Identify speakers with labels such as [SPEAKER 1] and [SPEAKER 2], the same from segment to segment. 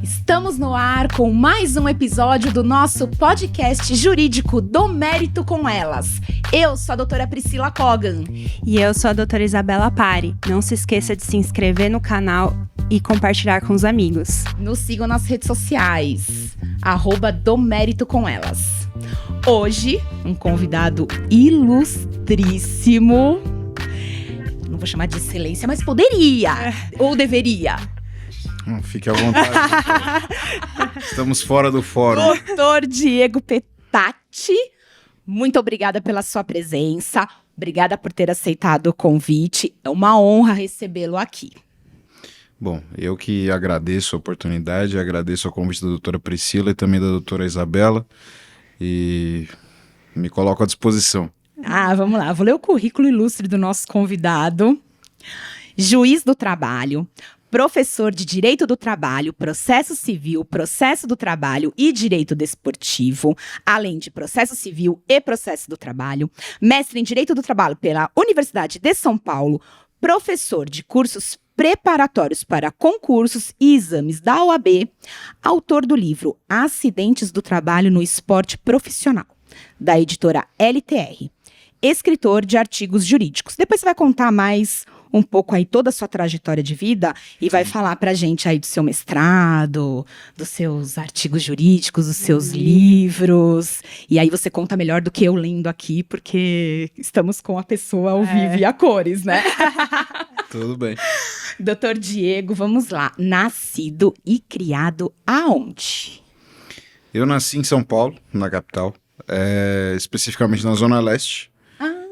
[SPEAKER 1] Estamos no ar com mais um episódio do nosso podcast jurídico Do Mérito com Elas. Eu sou a doutora Priscila Kogan.
[SPEAKER 2] E eu sou a doutora Isabela Pari. Não se esqueça de se inscrever no canal e compartilhar com os amigos.
[SPEAKER 1] Nos sigam nas redes sociais, @Do Mérito com Elas. Hoje, um convidado ilustríssimo. Não vou chamar de excelência, mas poderia, ou deveria.
[SPEAKER 3] Fique à vontade. Estamos fora do fórum.
[SPEAKER 1] Doutor Diego Petati, muito obrigada pela sua presença. Obrigada por ter aceitado o convite. É uma honra recebê-lo aqui.
[SPEAKER 3] Bom, eu que agradeço a oportunidade, agradeço o convite da doutora Priscila e também da doutora Isabela e me coloco à disposição.
[SPEAKER 1] Vamos lá. Vou ler o currículo ilustre do nosso convidado. Juiz do trabalho, professor de Direito do Trabalho, Processo Civil, Processo do Trabalho e Direito Desportivo, além de Processo Civil e Processo do Trabalho, mestre em Direito do Trabalho pela Universidade de São Paulo, professor de cursos preparatórios para concursos e exames da OAB, autor do livro Acidentes do Trabalho no Esporte Profissional, da editora LTR, escritor de artigos jurídicos. Depois você vai contar mais um pouco aí toda a sua trajetória de vida e vai falar pra gente aí do seu mestrado, dos seus artigos jurídicos, dos seus livros. E aí você conta melhor do que eu lendo aqui, porque estamos com a pessoa ao vivo e a cores, né?
[SPEAKER 3] Tudo bem.
[SPEAKER 1] Doutor Diego, vamos lá. Nascido e criado aonde?
[SPEAKER 3] Eu nasci em São Paulo, na capital, especificamente na Zona Leste.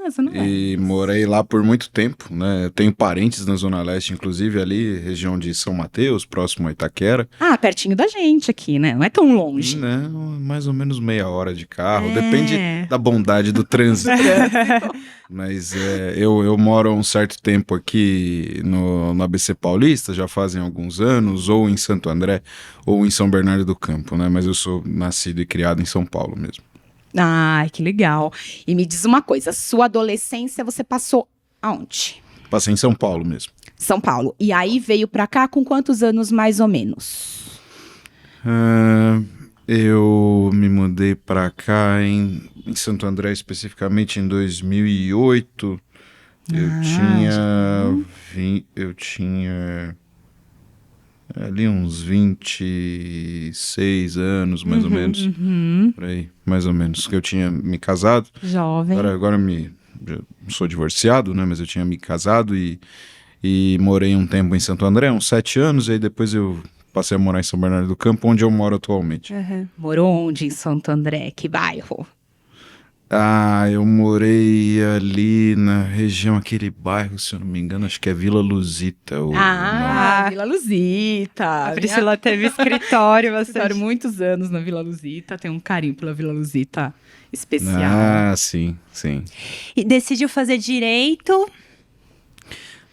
[SPEAKER 1] Zona Leste.
[SPEAKER 3] E morei lá por muito tempo, né? Eu tenho parentes na Zona Leste, inclusive ali, região de São Mateus, próximo a Itaquera.
[SPEAKER 1] Pertinho da gente aqui, né? Não é tão longe.
[SPEAKER 3] Não, mais ou menos meia hora de carro, depende da bondade do trânsito. Mas eu moro há um certo tempo aqui no ABC Paulista, já fazem alguns anos, ou em Santo André, ou em São Bernardo do Campo, né? Mas eu sou nascido e criado em São Paulo mesmo.
[SPEAKER 1] Ai, que legal. E me diz uma coisa, sua adolescência você passou aonde?
[SPEAKER 3] Passei em São Paulo mesmo.
[SPEAKER 1] São Paulo. E aí veio pra cá com quantos anos mais ou menos?
[SPEAKER 3] Eu me mudei pra cá em Santo André, especificamente em 2008. Eu tinha ali uns 26 anos, mais ou menos. Por aí, mais ou menos. Que eu tinha me casado.
[SPEAKER 1] Jovem.
[SPEAKER 3] Agora já sou divorciado, né? Mas eu tinha me casado e morei um tempo em Santo André, uns 7 anos. E aí depois eu passei a morar em São Bernardo do Campo, onde eu moro atualmente.
[SPEAKER 1] Morou onde em Santo André? Que bairro?
[SPEAKER 3] Eu morei ali na região, aquele bairro, se eu não me engano, acho que é Vila Luzita.
[SPEAKER 1] Vila Luzita.
[SPEAKER 2] A Priscila teve escritório bastante.
[SPEAKER 1] Muitos anos na Vila Luzita, tem um carinho pela Vila Luzita especial.
[SPEAKER 3] Sim.
[SPEAKER 2] E decidiu fazer direito?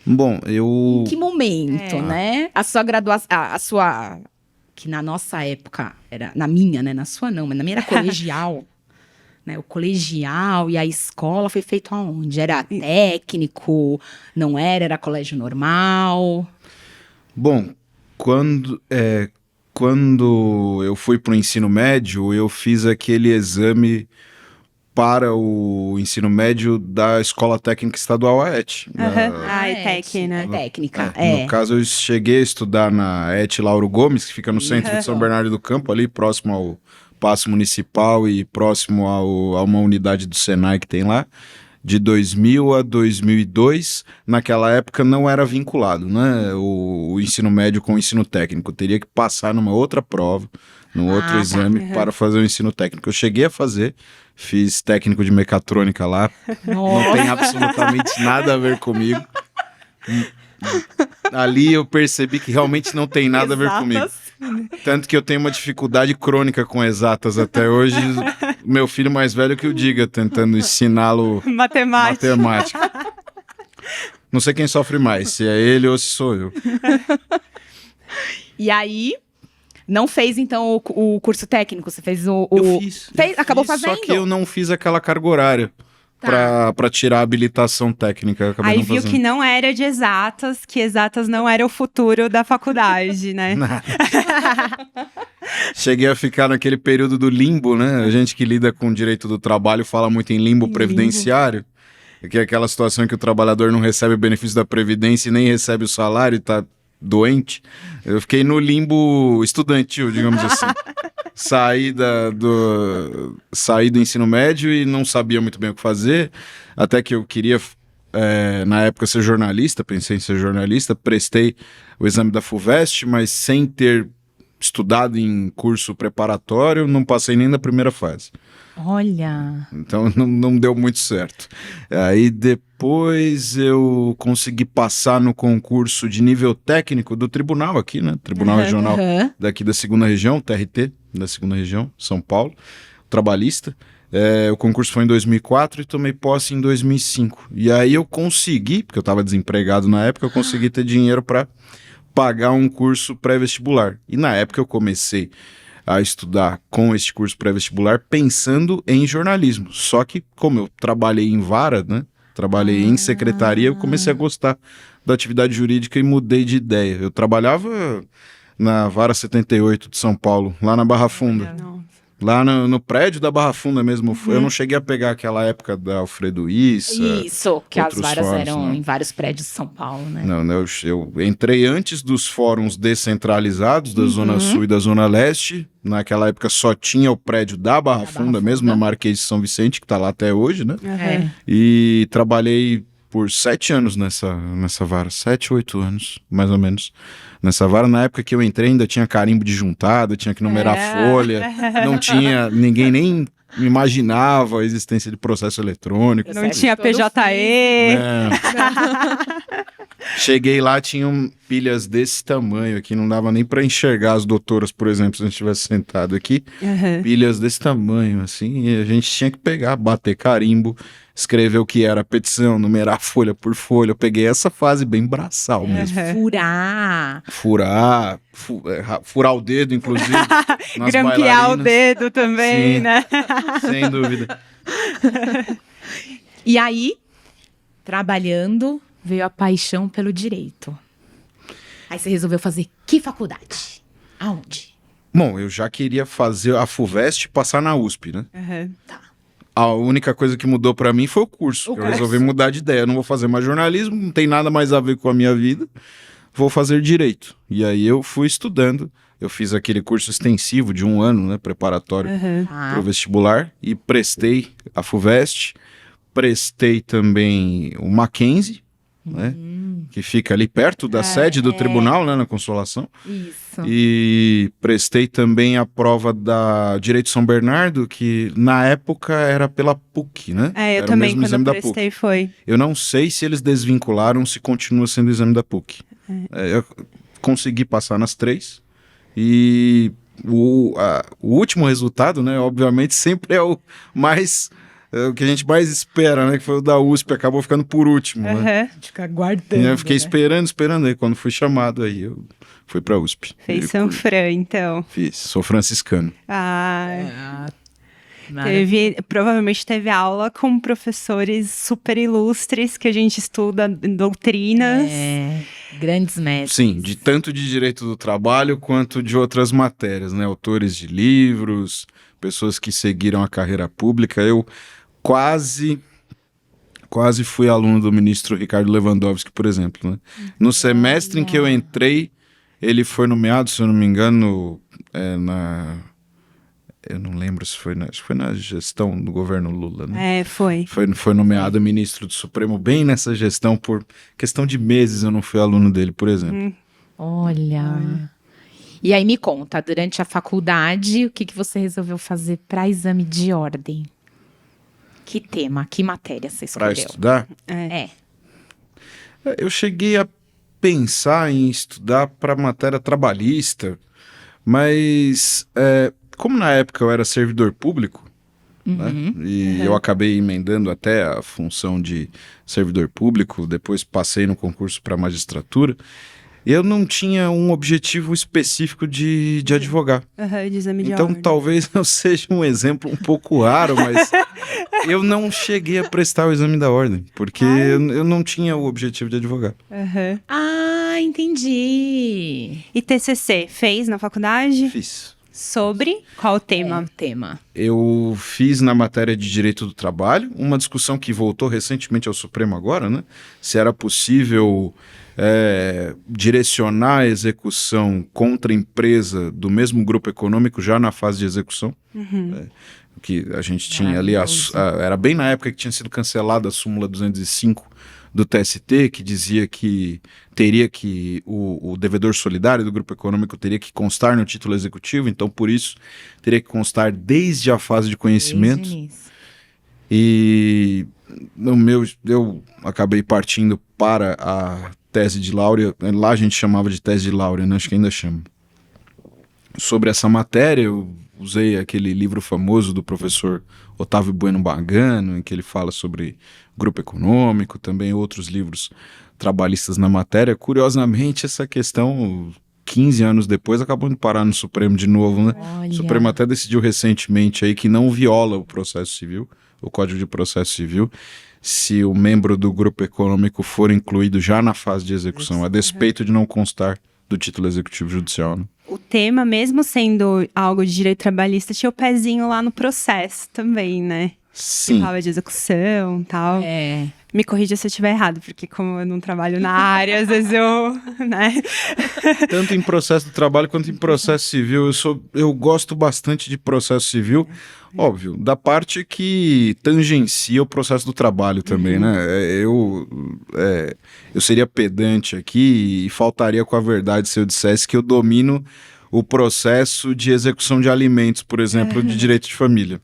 [SPEAKER 3] Bom,
[SPEAKER 1] Em que momento, né? A sua graduação, que na nossa época, na minha, né? Na sua não, mas na minha era colegial. Né, o colegial e a escola foi feito aonde? Era técnico? Não era? Era colégio normal?
[SPEAKER 3] Bom, quando eu fui para o ensino médio, eu fiz aquele exame para o ensino médio da Escola Técnica Estadual AET.
[SPEAKER 1] Técnica.
[SPEAKER 3] No caso, eu cheguei a estudar na AET Lauro Gomes, que fica no centro de São Bernardo do Campo, ali próximo ao Paço Municipal e próximo a uma unidade do Senai que tem lá, de 2000 a 2002. Naquela época não era vinculado, né? O ensino médio com o ensino técnico. Teria que passar numa outra prova, num outro exame para fazer o ensino técnico. Eu cheguei a fazer, fiz técnico de mecatrônica lá. Não tem absolutamente nada a ver comigo. Ali eu percebi que realmente não tem nada a ver comigo. Tanto que eu tenho uma dificuldade crônica com exatas até hoje. Meu filho mais velho que o diga, tentando ensiná-lo matemática. Não sei quem sofre mais, se é ele ou se sou eu.
[SPEAKER 1] E aí, não fez então o curso técnico? Você fez
[SPEAKER 3] Eu fiz.
[SPEAKER 1] Acabou fazendo?
[SPEAKER 3] Só que eu não fiz aquela carga horária. pra tirar a habilitação técnica. Eu acabei
[SPEAKER 2] Aí
[SPEAKER 3] não
[SPEAKER 2] viu
[SPEAKER 3] fazendo.
[SPEAKER 2] que não era de exatas, que exatas não era o futuro da faculdade, né?
[SPEAKER 3] Cheguei a ficar naquele período do limbo, né? A gente que lida com o direito do trabalho fala muito em limbo previdenciário, que é aquela situação em que o trabalhador não recebe o benefício da previdência e nem recebe o salário e tá doente. Eu fiquei no limbo estudantil, digamos assim. Saí do ensino médio e não sabia muito bem o que fazer, até que eu queria, na época, ser jornalista, pensei em ser jornalista, prestei o exame da FUVEST, mas sem ter estudado em curso preparatório, não passei nem na primeira fase.
[SPEAKER 1] Olha.
[SPEAKER 3] Então não deu muito certo. Aí depois eu consegui passar no concurso de nível técnico do tribunal aqui, né? Tribunal Regional daqui da segunda região, TRT, da segunda região, São Paulo, trabalhista. O concurso foi em 2004 e tomei posse em 2005. E aí eu consegui, porque eu estava desempregado na época, eu consegui ter dinheiro para pagar um curso pré-vestibular. E na época eu comecei a estudar com este curso pré-vestibular pensando em jornalismo. Só que, como eu trabalhei em vara, né? Trabalhei em secretaria, eu comecei a gostar da atividade jurídica e mudei de ideia. Eu trabalhava na Vara 78 de São Paulo, lá na Barra Funda. Lá no prédio da Barra Funda mesmo. Eu não cheguei a pegar aquela época da Alfredo Issa.
[SPEAKER 1] Isso, que as
[SPEAKER 3] outros
[SPEAKER 1] varas
[SPEAKER 3] fóruns,
[SPEAKER 1] eram
[SPEAKER 3] não.
[SPEAKER 1] em vários prédios de São Paulo, né?
[SPEAKER 3] Não, eu entrei antes dos fóruns descentralizados da Zona Sul e da Zona Leste. Naquela época só tinha o prédio da Barra Funda mesmo, na Marquês de São Vicente, que tá lá até hoje, né?
[SPEAKER 1] É.
[SPEAKER 3] E trabalhei por 7 anos nessa vara, 7, 8 anos, mais ou menos. Nessa vara, na época que eu entrei, ainda tinha carimbo de juntado, tinha que numerar folha, não tinha, ninguém nem imaginava a existência de processo eletrônico.
[SPEAKER 2] Não tinha
[SPEAKER 1] todo
[SPEAKER 2] PJE.
[SPEAKER 3] É. Cheguei lá, tinham pilhas desse tamanho aqui, não dava nem pra enxergar as doutoras, por exemplo, se a gente estivesse sentado aqui. Pilhas desse tamanho, assim, e a gente tinha que pegar, bater carimbo, escrever o que era a petição, numerar folha por folha. Eu peguei essa fase bem braçal mesmo.
[SPEAKER 1] Furar.
[SPEAKER 3] Furar o dedo, inclusive, nas
[SPEAKER 2] Grampear o
[SPEAKER 3] bailarinas.
[SPEAKER 2] dedo também,
[SPEAKER 3] Sim.
[SPEAKER 2] né?
[SPEAKER 3] Sem dúvida.
[SPEAKER 1] E aí, trabalhando, veio a paixão pelo direito. Aí você resolveu fazer que faculdade? Aonde?
[SPEAKER 3] Bom, eu já queria fazer a FUVEST e passar na USP, né? A única coisa que mudou pra mim foi o curso. Eu resolvi mudar de ideia. Eu não vou fazer mais jornalismo, não tem nada mais a ver com a minha vida. Vou fazer direito. E aí eu fui estudando. Eu fiz aquele curso extensivo de 1 ano, né? Preparatório para o vestibular. E prestei a FUVEST. Prestei também o Mackenzie, né? Que fica ali perto da sede do tribunal, né? Na Consolação.
[SPEAKER 1] Isso.
[SPEAKER 3] E prestei também a prova da Direito São Bernardo, que na época era pela PUC, né?
[SPEAKER 2] Eu
[SPEAKER 3] Era o
[SPEAKER 2] também,
[SPEAKER 3] mesmo
[SPEAKER 2] quando
[SPEAKER 3] exame
[SPEAKER 2] eu
[SPEAKER 3] da PUC.
[SPEAKER 2] prestei, foi.
[SPEAKER 3] Eu não sei se eles desvincularam, se continua sendo o exame da PUC. Eu consegui passar nas 3. E o último resultado, né? Obviamente, sempre é o mais... o que a gente mais espera, né? Que foi o da USP, acabou ficando por último, né?
[SPEAKER 1] Ficar guardando.
[SPEAKER 3] E eu fiquei esperando. Aí quando fui chamado, aí eu fui pra USP.
[SPEAKER 2] Fez São Fran, então.
[SPEAKER 3] Fiz, sou franciscano.
[SPEAKER 2] Provavelmente teve aula com professores super ilustres que a gente estuda em doutrinas.
[SPEAKER 1] Grandes mestres.
[SPEAKER 3] Sim, tanto de direito do trabalho quanto de outras matérias, né? Autores de livros, pessoas que seguiram a carreira pública. Eu quase fui aluno do ministro Ricardo Lewandowski, por exemplo, né? No semestre em que eu entrei, ele foi nomeado, se eu não me engano, eu não lembro se foi acho que foi na gestão do governo Lula, né?
[SPEAKER 2] Foi.
[SPEAKER 3] Foi nomeado ministro do Supremo bem nessa gestão, por questão de meses eu não fui aluno dele, por exemplo.
[SPEAKER 1] Olha. E aí me conta, durante a faculdade, o que você resolveu fazer para exame de ordem? Que tema, que matéria você
[SPEAKER 3] Para
[SPEAKER 1] escolheu?
[SPEAKER 3] estudar? Eu cheguei a pensar em estudar para matéria trabalhista, mas como na época eu era servidor público, né, e eu acabei emendando até a função de servidor público, depois passei no concurso para magistratura, Eu não tinha um objetivo específico de advogar.
[SPEAKER 2] De exame de
[SPEAKER 3] Então,
[SPEAKER 2] ordem.
[SPEAKER 3] talvez eu seja um exemplo um pouco raro, mas eu não cheguei a prestar o exame da ordem, porque eu não tinha o objetivo de advogar.
[SPEAKER 1] Ah, entendi.
[SPEAKER 2] E TCC, fez na faculdade?
[SPEAKER 3] Fiz.
[SPEAKER 2] Sobre qual tema?
[SPEAKER 1] O tema.
[SPEAKER 3] Eu fiz na matéria de Direito do Trabalho, uma discussão que voltou recentemente ao Supremo agora, né? Se era possível direcionar a execução contra a empresa do mesmo grupo econômico já na fase de execução. Que a gente tinha ali, era bem na época que tinha sido cancelada a súmula 205 do TST, que dizia que teria que o devedor solidário do grupo econômico teria que constar no título executivo, então por isso teria que constar desde a fase de conhecimento. E eu acabei partindo para a tese de laurea, lá a gente chamava de tese de laurea, né? Acho que ainda chama. Sobre essa matéria, eu usei aquele livro famoso do professor Otávio Bueno Bagano, em que ele fala sobre grupo econômico, também outros livros trabalhistas na matéria. Curiosamente, essa questão, 15 anos depois, acabou de parar no Supremo de novo, né?
[SPEAKER 1] Olha.
[SPEAKER 3] O Supremo até decidiu recentemente aí que não viola o processo civil, o Código de Processo Civil, se o membro do grupo econômico for incluído já na fase de execução, a despeito de não constar do título executivo judicial, né?
[SPEAKER 2] O tema, mesmo sendo algo de direito trabalhista, tinha o pezinho lá no processo também, né?
[SPEAKER 3] Sim.
[SPEAKER 2] Falava de execução e tal. Me corrija se eu estiver errado, porque como eu não trabalho na área, às vezes eu, né?
[SPEAKER 3] Tanto em processo do trabalho quanto em processo civil. Eu gosto bastante de processo civil, óbvio, da parte que tangencia o processo do trabalho também, né? Eu seria pedante aqui e faltaria com a verdade se eu dissesse que eu domino o processo de execução de alimentos, por exemplo, de direito de família.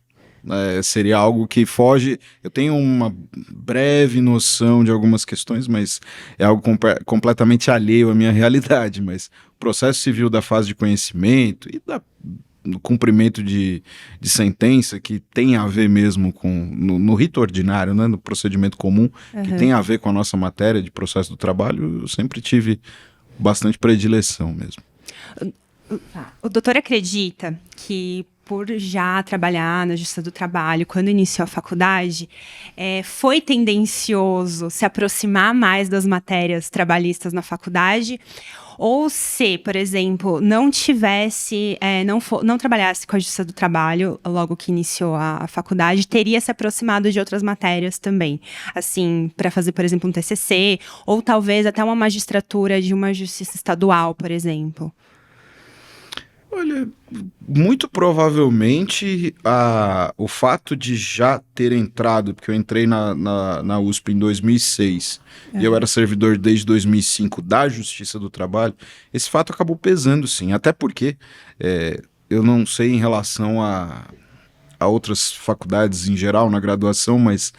[SPEAKER 3] Seria algo que foge. Eu tenho uma breve noção de algumas questões, mas é algo completamente alheio à minha realidade. Mas o processo civil da fase de conhecimento e do cumprimento de sentença, que tem a ver mesmo com no rito ordinário, né, no procedimento comum, que tem a ver com a nossa matéria de processo do trabalho, eu sempre tive bastante predileção mesmo.
[SPEAKER 2] O doutor acredita que, por já trabalhar na Justiça do Trabalho, quando iniciou a faculdade, foi tendencioso se aproximar mais das matérias trabalhistas na faculdade? Ou se, por exemplo, não tivesse, não trabalhasse com a Justiça do Trabalho logo que iniciou a faculdade, teria se aproximado de outras matérias também? Assim, para fazer, por exemplo, um TCC, ou talvez até uma magistratura de uma justiça estadual, por exemplo?
[SPEAKER 3] Olha, muito provavelmente o fato de já ter entrado, porque eu entrei na USP em 2006 e eu era servidor desde 2005 da Justiça do Trabalho, esse fato acabou pesando, sim. Até porque eu não sei em relação a outras faculdades em geral na graduação, mas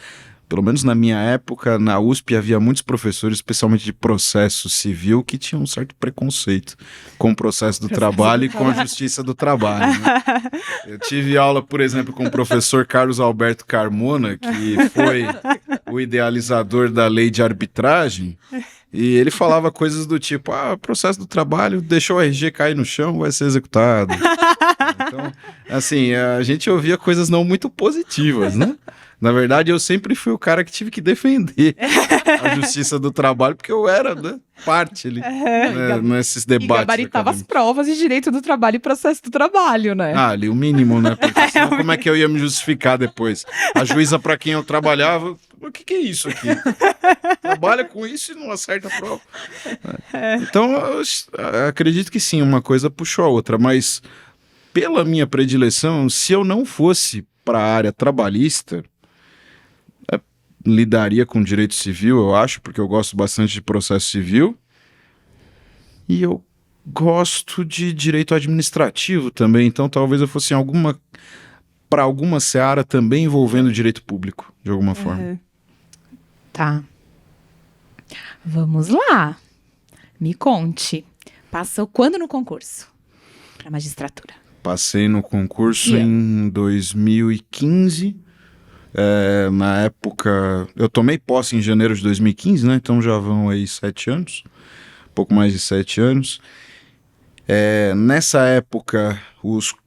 [SPEAKER 3] pelo menos na minha época, na USP havia muitos professores, especialmente de processo civil, que tinham um certo preconceito com o processo do trabalho e com a Justiça do Trabalho, né? Eu tive aula, por exemplo, com o professor Carlos Alberto Carmona, que foi o idealizador da lei de arbitragem, e ele falava coisas do tipo, processo do trabalho, deixou o RG cair no chão, vai ser executado. Então, assim, a gente ouvia coisas não muito positivas, né? Na verdade, eu sempre fui o cara que tive que defender a Justiça do Trabalho, porque eu era, né, parte ali, nesses debates.
[SPEAKER 1] E gabaritava as provas de direito do trabalho e processo do trabalho, né?
[SPEAKER 3] Ali, o mínimo, né? Porque senão como é que eu ia me justificar depois? A juíza para quem eu trabalhava, o que é isso aqui? Trabalha com isso e não acerta a prova. Então, eu acredito que sim, uma coisa puxou a outra, mas pela minha predileção, se eu não fosse para a área trabalhista, lidaria com direito civil, eu acho, porque eu gosto bastante de processo civil e eu gosto de direito administrativo também, então talvez eu fosse para alguma seara também envolvendo direito público, de alguma forma.
[SPEAKER 1] Tá. Vamos lá. Me conte. Passou quando no concurso para magistratura?
[SPEAKER 3] Passei no concurso em 2015. Na época, eu tomei posse em janeiro de 2015, né? Então já vão aí 7 anos. pouco mais de 7 anos. Nessa época,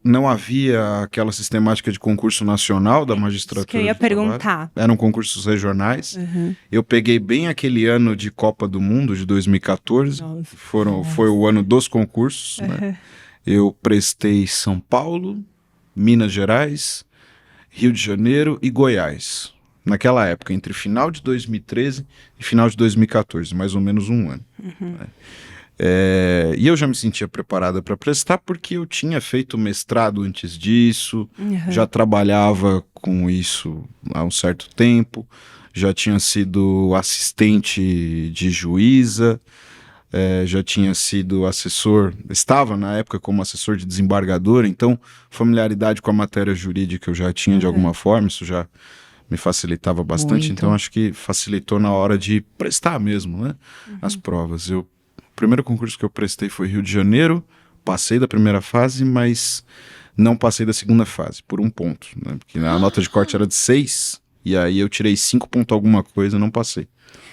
[SPEAKER 3] não havia aquela sistemática de concurso nacional da magistratura.
[SPEAKER 2] Isso que eu ia perguntar.
[SPEAKER 3] Eram concursos regionais. Eu peguei bem aquele ano de Copa do Mundo, de 2014. Foi o ano dos concursos. Né? Eu prestei São Paulo, Minas Gerais, Rio de Janeiro e Goiás. Naquela época, entre final de 2013 e final de 2014, mais ou menos um ano. Né? E eu já me sentia preparada para prestar porque eu tinha feito mestrado antes disso, já trabalhava com isso há um certo tempo, já tinha sido assistente de juíza, já tinha sido assessor, estava na época como assessor de desembargador, então familiaridade com a matéria jurídica eu já tinha de alguma forma, isso já me facilitava bastante, então acho que facilitou na hora de prestar mesmo, né, as provas. O primeiro concurso que eu prestei foi Rio de Janeiro, passei da primeira fase, mas não passei da segunda fase, por um ponto, né? Porque a nota de corte era de 6, e aí eu tirei 5 ponto alguma coisa e não passei.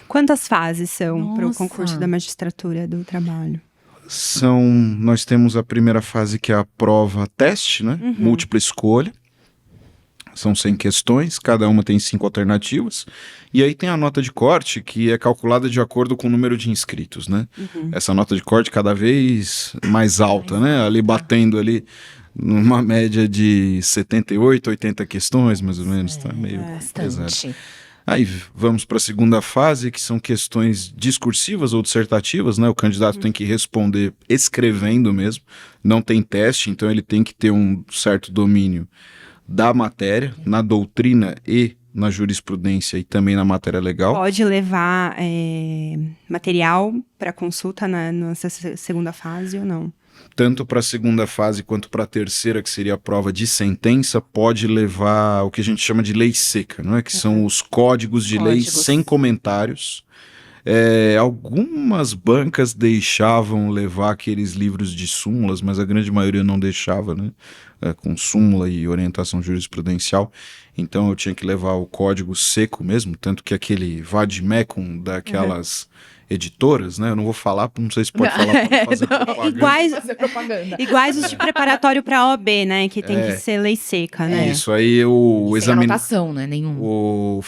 [SPEAKER 2] Quantas fases são para o concurso da magistratura do trabalho?
[SPEAKER 3] Nós temos a primeira fase que é a prova teste, né? Múltipla escolha. São 100 questões, cada uma tem 5 alternativas. E aí tem a nota de corte, que é calculada de acordo com o número de inscritos, né? Essa nota de corte cada vez mais alta, né? Ali batendo ali numa média de 78, 80 questões, mais ou menos. Tá meio pesado. Aí vamos para a segunda fase, que são questões discursivas ou dissertativas, né? O candidato tem que responder escrevendo mesmo. Não tem teste, então ele tem que ter um certo domínio da matéria, na doutrina e na jurisprudência e também na matéria legal.
[SPEAKER 2] Pode levar material para consulta nessa segunda fase ou não?
[SPEAKER 3] Tanto para a segunda fase quanto para a terceira, que seria a prova de sentença, pode levar o que a gente chama de lei seca, não é? Que são os códigos de lei sem comentários. Algumas bancas deixavam levar aqueles livros de súmulas, mas a grande maioria não deixava, né? Com súmula e orientação jurisprudencial. Então eu tinha que levar o código seco mesmo, tanto que aquele vademecum daquelas editoras, né? Eu não vou falar, não sei se pode falar para fazer propaganda.
[SPEAKER 2] Iguais os de preparatório para OAB, né? Que tem que ser lei seca, né?
[SPEAKER 3] Isso aí,
[SPEAKER 1] sem anotação, né? Nenhum.
[SPEAKER 3] Os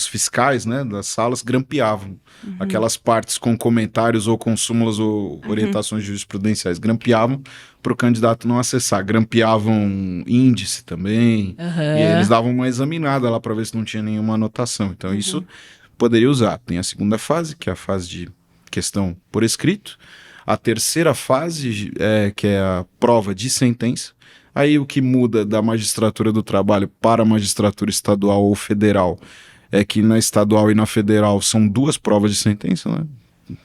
[SPEAKER 3] fiscais, né, das salas grampeavam aquelas partes com comentários ou com súmulas ou orientações jurisprudenciais. Grampeavam para o candidato não acessar. Grampeavam índice também. E aí eles davam uma examinada lá para ver se não tinha nenhuma anotação. Então isso poderia usar. Tem a segunda fase, que é a fase de questão por escrito. A terceira fase, que é a prova de sentença. Aí o que muda da magistratura do trabalho para a magistratura estadual ou federal é que na estadual e na federal são 2 provas de sentença, né?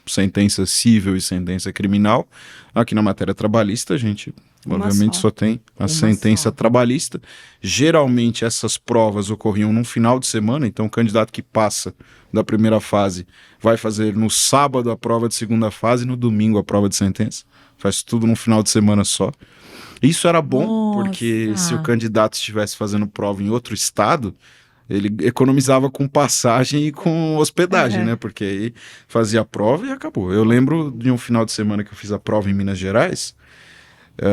[SPEAKER 3] Sentença civil e sentença criminal. Aqui na matéria trabalhista a gente obviamente só tem a sentença trabalhista. Geralmente essas provas ocorriam num final de semana, então o candidato que passa da primeira fase vai fazer no sábado a prova de segunda fase e no domingo a prova de sentença. Faz tudo num final de semana só. Isso era bom, porque se o candidato estivesse fazendo prova em outro estado, ele economizava com passagem e com hospedagem, né? Porque aí fazia a prova e acabou. Eu lembro de um final de semana que eu fiz a prova em Minas Gerais.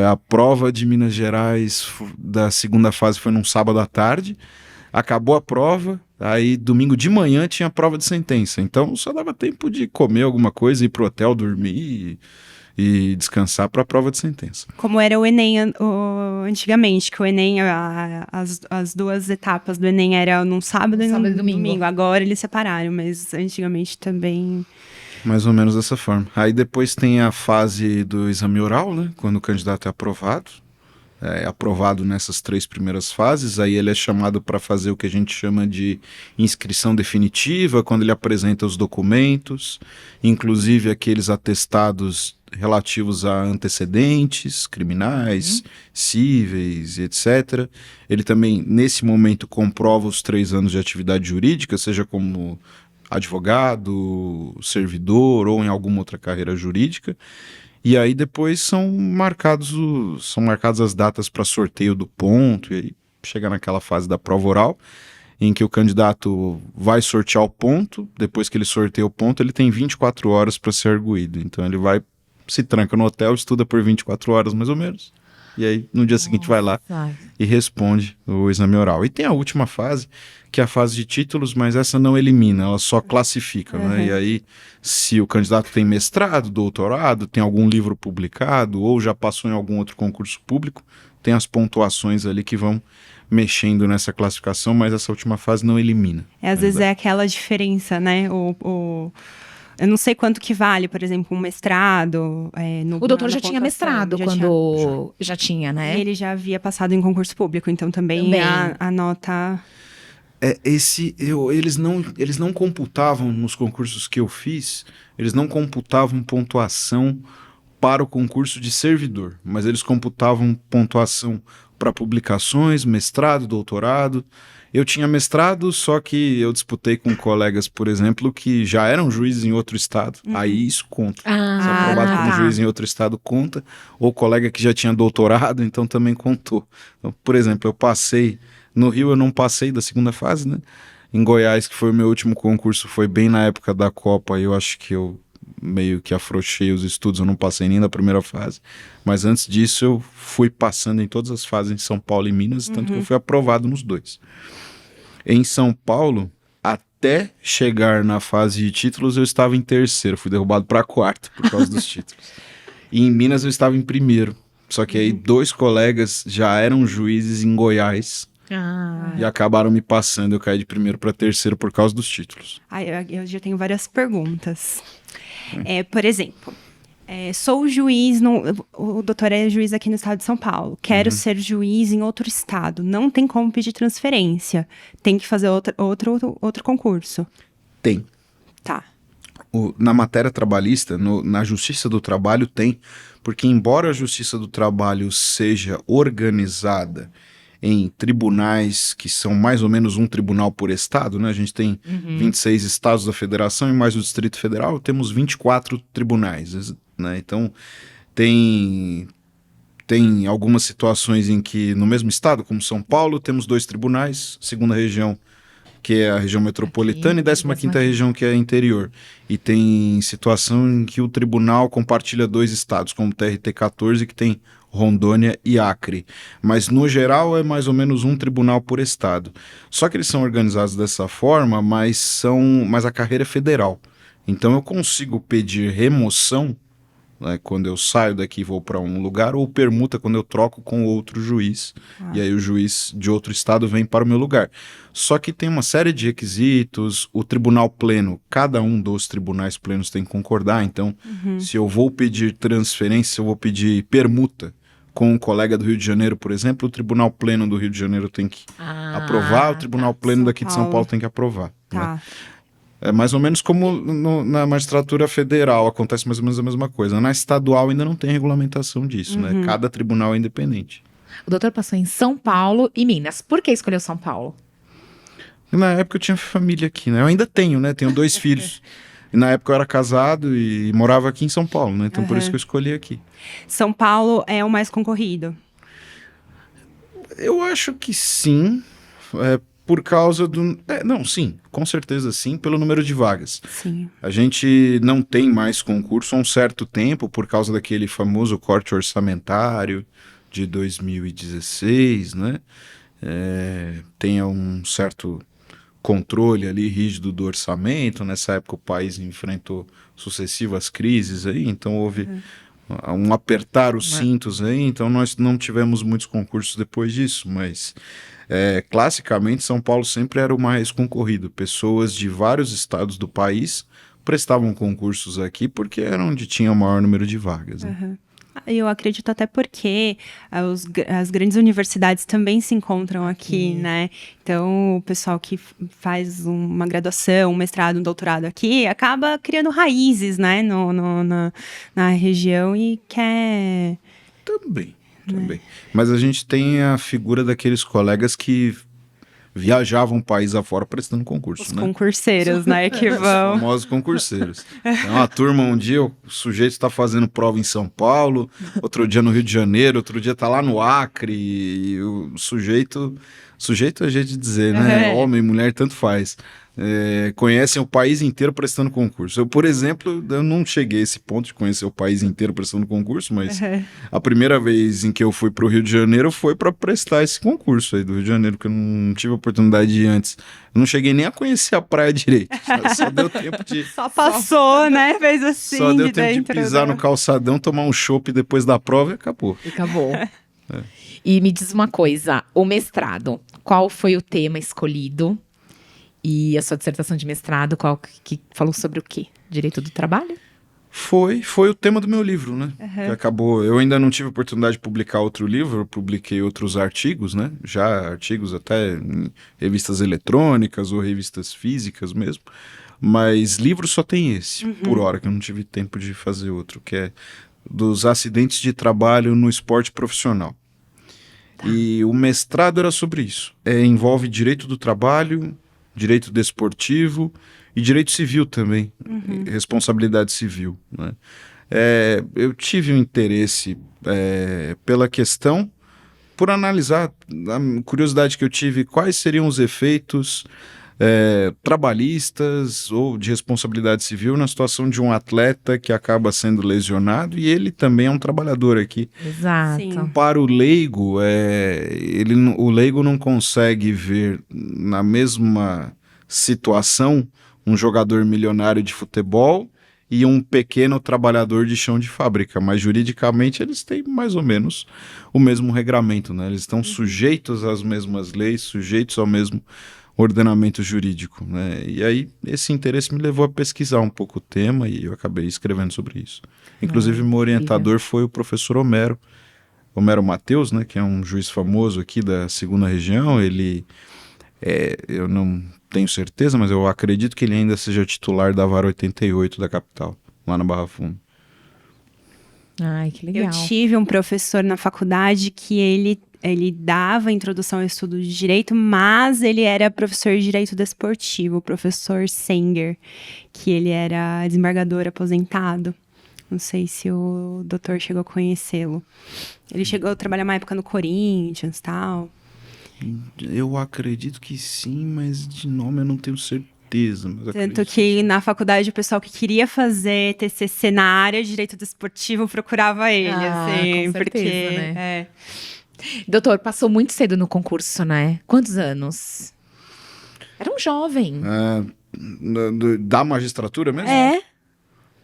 [SPEAKER 3] A prova de Minas Gerais da segunda fase foi num sábado à tarde. Acabou a prova, aí domingo de manhã tinha a prova de sentença. Então só dava tempo de comer alguma coisa, ir pro hotel, dormir e descansar para a prova de sentença.
[SPEAKER 2] Como era o Enem antigamente, que o Enem, as 2 etapas do Enem era num sábado e no domingo. Agora eles separaram, mas antigamente também...
[SPEAKER 3] Mais ou menos dessa forma. Aí depois tem a fase do exame oral, né? Quando o candidato é aprovado. É aprovado nessas 3 primeiras fases, aí ele é chamado para fazer o que a gente chama de inscrição definitiva, quando ele apresenta os documentos, inclusive aqueles atestados relativos a antecedentes criminais, cíveis, etc. Ele também, nesse momento, comprova os 3 anos de atividade jurídica, seja como advogado, servidor ou em alguma outra carreira jurídica. E aí depois são marcadas as datas para sorteio do ponto, e aí chega naquela fase da prova oral. em que o candidato vai sortear o ponto, depois que ele sorteia o ponto, ele tem 24 horas para ser arguido. Então ele vai, se tranca no hotel, estuda por 24 horas mais ou menos, e aí no dia seguinte vai lá e responde o exame oral. E tem a última fase, que é a fase de títulos, mas essa não elimina, ela só classifica, né? E aí, se o candidato tem mestrado, doutorado, tem algum livro publicado, ou já passou em algum outro concurso público, tem as pontuações ali que vão mexendo nessa classificação, mas essa última fase não elimina.
[SPEAKER 2] Às vezes é aquela diferença, né? Eu não sei quanto que vale, por exemplo, um mestrado.
[SPEAKER 1] O doutor já tinha
[SPEAKER 2] pontuação.
[SPEAKER 1] mestrado quando já tinha, né?
[SPEAKER 2] Ele já havia passado em concurso público, então também. A nota...
[SPEAKER 3] Eles não computavam nos concursos que eu fiz, eles não computavam pontuação para o concurso de servidor, mas eles computavam pontuação para publicações, mestrado, doutorado. Eu tinha mestrado, só que eu disputei com colegas, por exemplo, que já eram juízes em outro estado. Aí isso conta. Se aprovado como juiz em outro estado, conta. Ou colega que já tinha doutorado, então também contou. Então, por exemplo, eu passei... No Rio eu não passei da segunda fase, né? Em Goiás, que foi o meu último concurso, foi bem na época da Copa, eu acho que eu meio que afrouxei os estudos, eu não passei nem da primeira fase. Mas antes disso eu fui passando em todas as fases em São Paulo e Minas, tanto que eu fui aprovado nos dois. Em São Paulo, até chegar na fase de títulos, eu estava em terceiro, fui derrubado para quarto por causa dos títulos. E em Minas eu estava em primeiro, só que aí 2 colegas já eram juízes em Goiás, e acabaram me passando, eu caí de primeiro para terceiro por causa dos títulos.
[SPEAKER 2] Eu já tenho várias perguntas. Por exemplo, sou juiz, o doutor é juiz aqui no estado de São Paulo, quero ser juiz em outro estado, não tem como pedir transferência, tem que fazer outro concurso.
[SPEAKER 3] Tem.
[SPEAKER 2] Tá.
[SPEAKER 3] Na matéria trabalhista, na Justiça do Trabalho tem, porque embora a Justiça do Trabalho seja organizada em tribunais que são mais ou menos um tribunal por estado, né? A gente tem 26 estados da federação e mais o Distrito Federal, temos 24 tribunais, né? Então, tem algumas situações em que no mesmo estado, como São Paulo, temos 2 tribunais, segunda região, que é a região metropolitana, e 15ª região, que é interior. E tem situação em que o tribunal compartilha 2 estados, como o TRT-14, que tem Rondônia e Acre. Mas, no geral, é mais ou menos um tribunal por estado. Só que eles são organizados dessa forma, mas a carreira é federal. Então, eu consigo pedir remoção, né, quando eu saio daqui e vou para um lugar, ou permuta quando eu troco com outro juiz. E aí o juiz de outro estado vem para o meu lugar. Só que tem uma série de requisitos, o tribunal pleno, cada um dos tribunais plenos tem que concordar. Então, se eu vou pedir transferência, se eu vou pedir permuta com um colega do Rio de Janeiro, por exemplo, o tribunal pleno do Rio de Janeiro tem que aprovar, o tribunal pleno daqui de São Paulo tem que aprovar.
[SPEAKER 2] Tá.
[SPEAKER 3] Né? É mais ou menos como na magistratura federal, acontece mais ou menos a mesma coisa. Na estadual ainda não tem regulamentação disso, né? Cada tribunal é independente.
[SPEAKER 1] O doutor passou em São Paulo e Minas. Por que escolheu São Paulo?
[SPEAKER 3] Na época eu tinha família aqui, né? Eu ainda tenho, né? Tenho 2 filhos. E na época eu era casado e morava aqui em São Paulo, né? Então por isso que eu escolhi aqui.
[SPEAKER 2] São Paulo é o mais concorrido?
[SPEAKER 3] Eu acho que sim. Por causa do... não, sim, com certeza sim, pelo número de vagas.
[SPEAKER 2] Sim.
[SPEAKER 3] A gente não tem mais concurso há um certo tempo por causa daquele famoso corte orçamentário de 2016, né? Tem um certo controle ali rígido do orçamento. Nessa época o país enfrentou sucessivas crises aí, então houve um apertar os cintos aí, então nós não tivemos muitos concursos depois disso, mas... classicamente, São Paulo sempre era o mais concorrido. Pessoas de vários estados do país prestavam concursos aqui porque era onde tinha o maior número de vagas. Né?
[SPEAKER 2] Eu acredito até porque as grandes universidades também se encontram aqui, né? Então, o pessoal que faz uma graduação, um mestrado, um doutorado aqui, acaba criando raízes, né? Na região e quer...
[SPEAKER 3] Também. Mas a gente tem a figura daqueles colegas que viajavam um país afora prestando concurso,
[SPEAKER 2] Os
[SPEAKER 3] né?
[SPEAKER 2] concurseiros, né, que
[SPEAKER 3] Os
[SPEAKER 2] vão.
[SPEAKER 3] famosos concurseiros. Então, a turma, um dia o sujeito está fazendo prova em São Paulo, outro dia no Rio de Janeiro, outro dia está lá no Acre, e o sujeito é jeito de dizer, né?
[SPEAKER 2] É.
[SPEAKER 3] Homem, mulher, tanto faz. Conhecem o país inteiro prestando concurso. Eu, por exemplo, eu não cheguei a esse ponto de conhecer o país inteiro prestando concurso, mas a primeira vez em que eu fui para o Rio de Janeiro foi para prestar esse concurso aí do Rio de Janeiro, que eu não tive a oportunidade de ir antes. Eu não cheguei nem a conhecer a praia direito. Só deu tempo de...
[SPEAKER 2] Só passou, né? Fez assim,
[SPEAKER 3] Só deu
[SPEAKER 2] de
[SPEAKER 3] tempo de
[SPEAKER 2] dentro,
[SPEAKER 3] pisar
[SPEAKER 2] né?
[SPEAKER 3] no calçadão, tomar um chopp depois da prova e acabou.
[SPEAKER 1] Acabou. E me diz uma coisa, o mestrado, qual foi o tema escolhido? E a sua dissertação de mestrado, qual que falou sobre o quê? Direito do trabalho?
[SPEAKER 3] Foi o tema do meu livro, né? Que acabou. Eu ainda não tive oportunidade de publicar outro livro, eu publiquei outros artigos, né? Já artigos até em revistas eletrônicas ou revistas físicas mesmo. Mas livro só tem esse, por hora, que eu não tive tempo de fazer outro, que é dos acidentes de trabalho no esporte profissional. E o mestrado era sobre isso. Envolve direito do trabalho, direito desportivo e direito civil também, responsabilidade civil, né? Eu tive um interesse pela questão, por analisar, a curiosidade que eu tive, quais seriam os efeitos trabalhistas ou de responsabilidade civil na situação de um atleta que acaba sendo lesionado e ele também é um trabalhador aqui.
[SPEAKER 1] Exato.
[SPEAKER 2] Sim.
[SPEAKER 3] Para o leigo, o leigo não consegue ver na mesma situação um jogador milionário de futebol e um pequeno trabalhador de chão de fábrica, mas juridicamente eles têm mais ou menos o mesmo regramento, né? Eles estão sujeitos às mesmas leis, sujeitos ao mesmo ordenamento jurídico, né? E aí esse interesse me levou a pesquisar um pouco o tema e eu acabei escrevendo sobre isso. Inclusive meu orientador foi o professor Homero Mateus, né, que é um juiz famoso aqui da 2ª região. Ele eu não tenho certeza, mas eu acredito que ele ainda seja titular da Vara 88 da capital, lá na Barra Funda.
[SPEAKER 1] Ai, que legal.
[SPEAKER 2] Eu tive um professor na faculdade que ele dava introdução ao estudo de direito, mas ele era professor de direito desportivo, o professor Senger, que ele era desembargador aposentado. Não sei se o doutor chegou a conhecê-lo. Ele chegou a trabalhar uma época no Corinthians e tal.
[SPEAKER 3] Eu acredito que sim, mas de nome eu não tenho certeza. Mas
[SPEAKER 2] Tanto
[SPEAKER 3] acredito
[SPEAKER 2] que na faculdade o pessoal que queria fazer TCC na área de direito desportivo procurava ele, assim,
[SPEAKER 1] com certeza,
[SPEAKER 2] porque...
[SPEAKER 1] né? Doutor, passou muito cedo no concurso, né? Quantos anos? Era um jovem.
[SPEAKER 3] Da magistratura mesmo?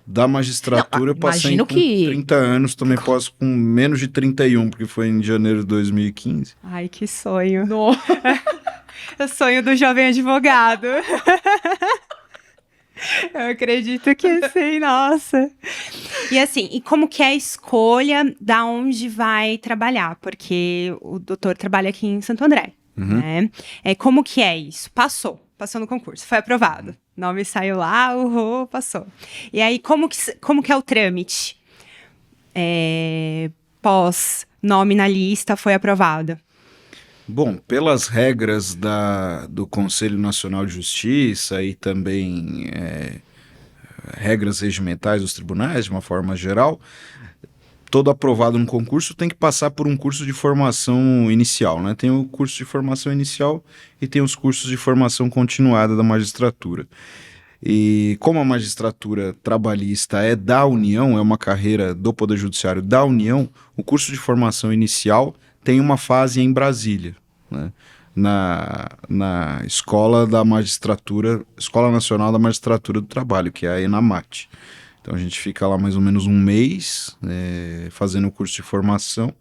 [SPEAKER 3] Da magistratura
[SPEAKER 1] Não,
[SPEAKER 3] eu passei
[SPEAKER 1] imagino
[SPEAKER 3] com
[SPEAKER 1] que-
[SPEAKER 3] 30 anos, também posso com menos de 31, porque foi em janeiro de 2015.
[SPEAKER 2] Ai, que sonho. O sonho do jovem advogado. Eu acredito que sim, nossa. E assim, e como que é a escolha da onde vai trabalhar? Porque o doutor trabalha aqui em Santo André, né? Como que é isso? Passou no concurso, foi aprovado. Nome saiu lá, passou. E aí, como que é o trâmite? Pós nome na lista, foi aprovado.
[SPEAKER 3] Bom, pelas regras do Conselho Nacional de Justiça e também regras regimentais dos tribunais, de uma forma geral, todo aprovado no concurso tem que passar por um curso de formação inicial, né? Tem o curso de formação inicial e tem os cursos de formação continuada da magistratura. E como a magistratura trabalhista é da União, é uma carreira do Poder Judiciário da União, o curso de formação inicial tem uma fase em Brasília, né? Na Escola da Magistratura, Escola Nacional da Magistratura do Trabalho, que é a ENAMAT. Então a gente fica lá mais ou menos um mês fazendo o curso de formação,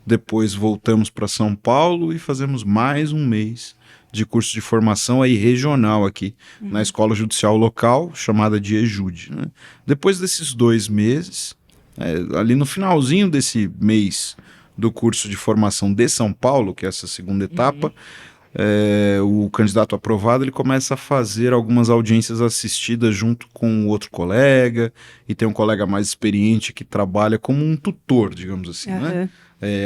[SPEAKER 3] depois voltamos para São Paulo e fazemos mais um mês de curso de formação aí regional aqui, na Escola Judicial Local, chamada de EJUD, né? Depois desses 2 meses, ali no finalzinho desse mês do curso de formação de São Paulo, que é essa segunda etapa, o candidato aprovado ele começa a fazer algumas audiências assistidas junto com outro colega, e tem um colega mais experiente que trabalha como um tutor, digamos assim, né?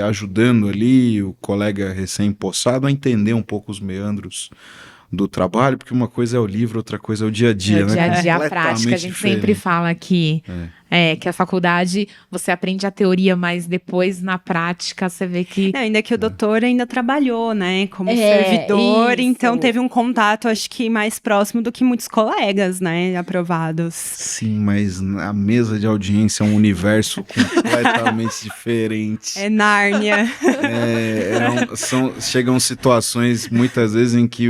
[SPEAKER 3] Ajudando ali o colega recém-possado a entender um pouco os meandros do trabalho, porque uma coisa é o livro, outra coisa é o dia a dia,
[SPEAKER 1] É o dia a
[SPEAKER 3] né?
[SPEAKER 1] dia, a prática. A gente sempre fala que a faculdade você aprende a teoria, mas depois na prática você vê que...
[SPEAKER 2] Não, ainda que o doutor ainda trabalhou, né, como servidor,
[SPEAKER 1] isso.
[SPEAKER 2] então teve um contato, acho que mais próximo do que muitos colegas, né, aprovados.
[SPEAKER 3] Sim, mas a mesa de audiência é um universo completamente diferente.
[SPEAKER 2] É Nárnia.
[SPEAKER 3] Chegam situações, muitas vezes, em que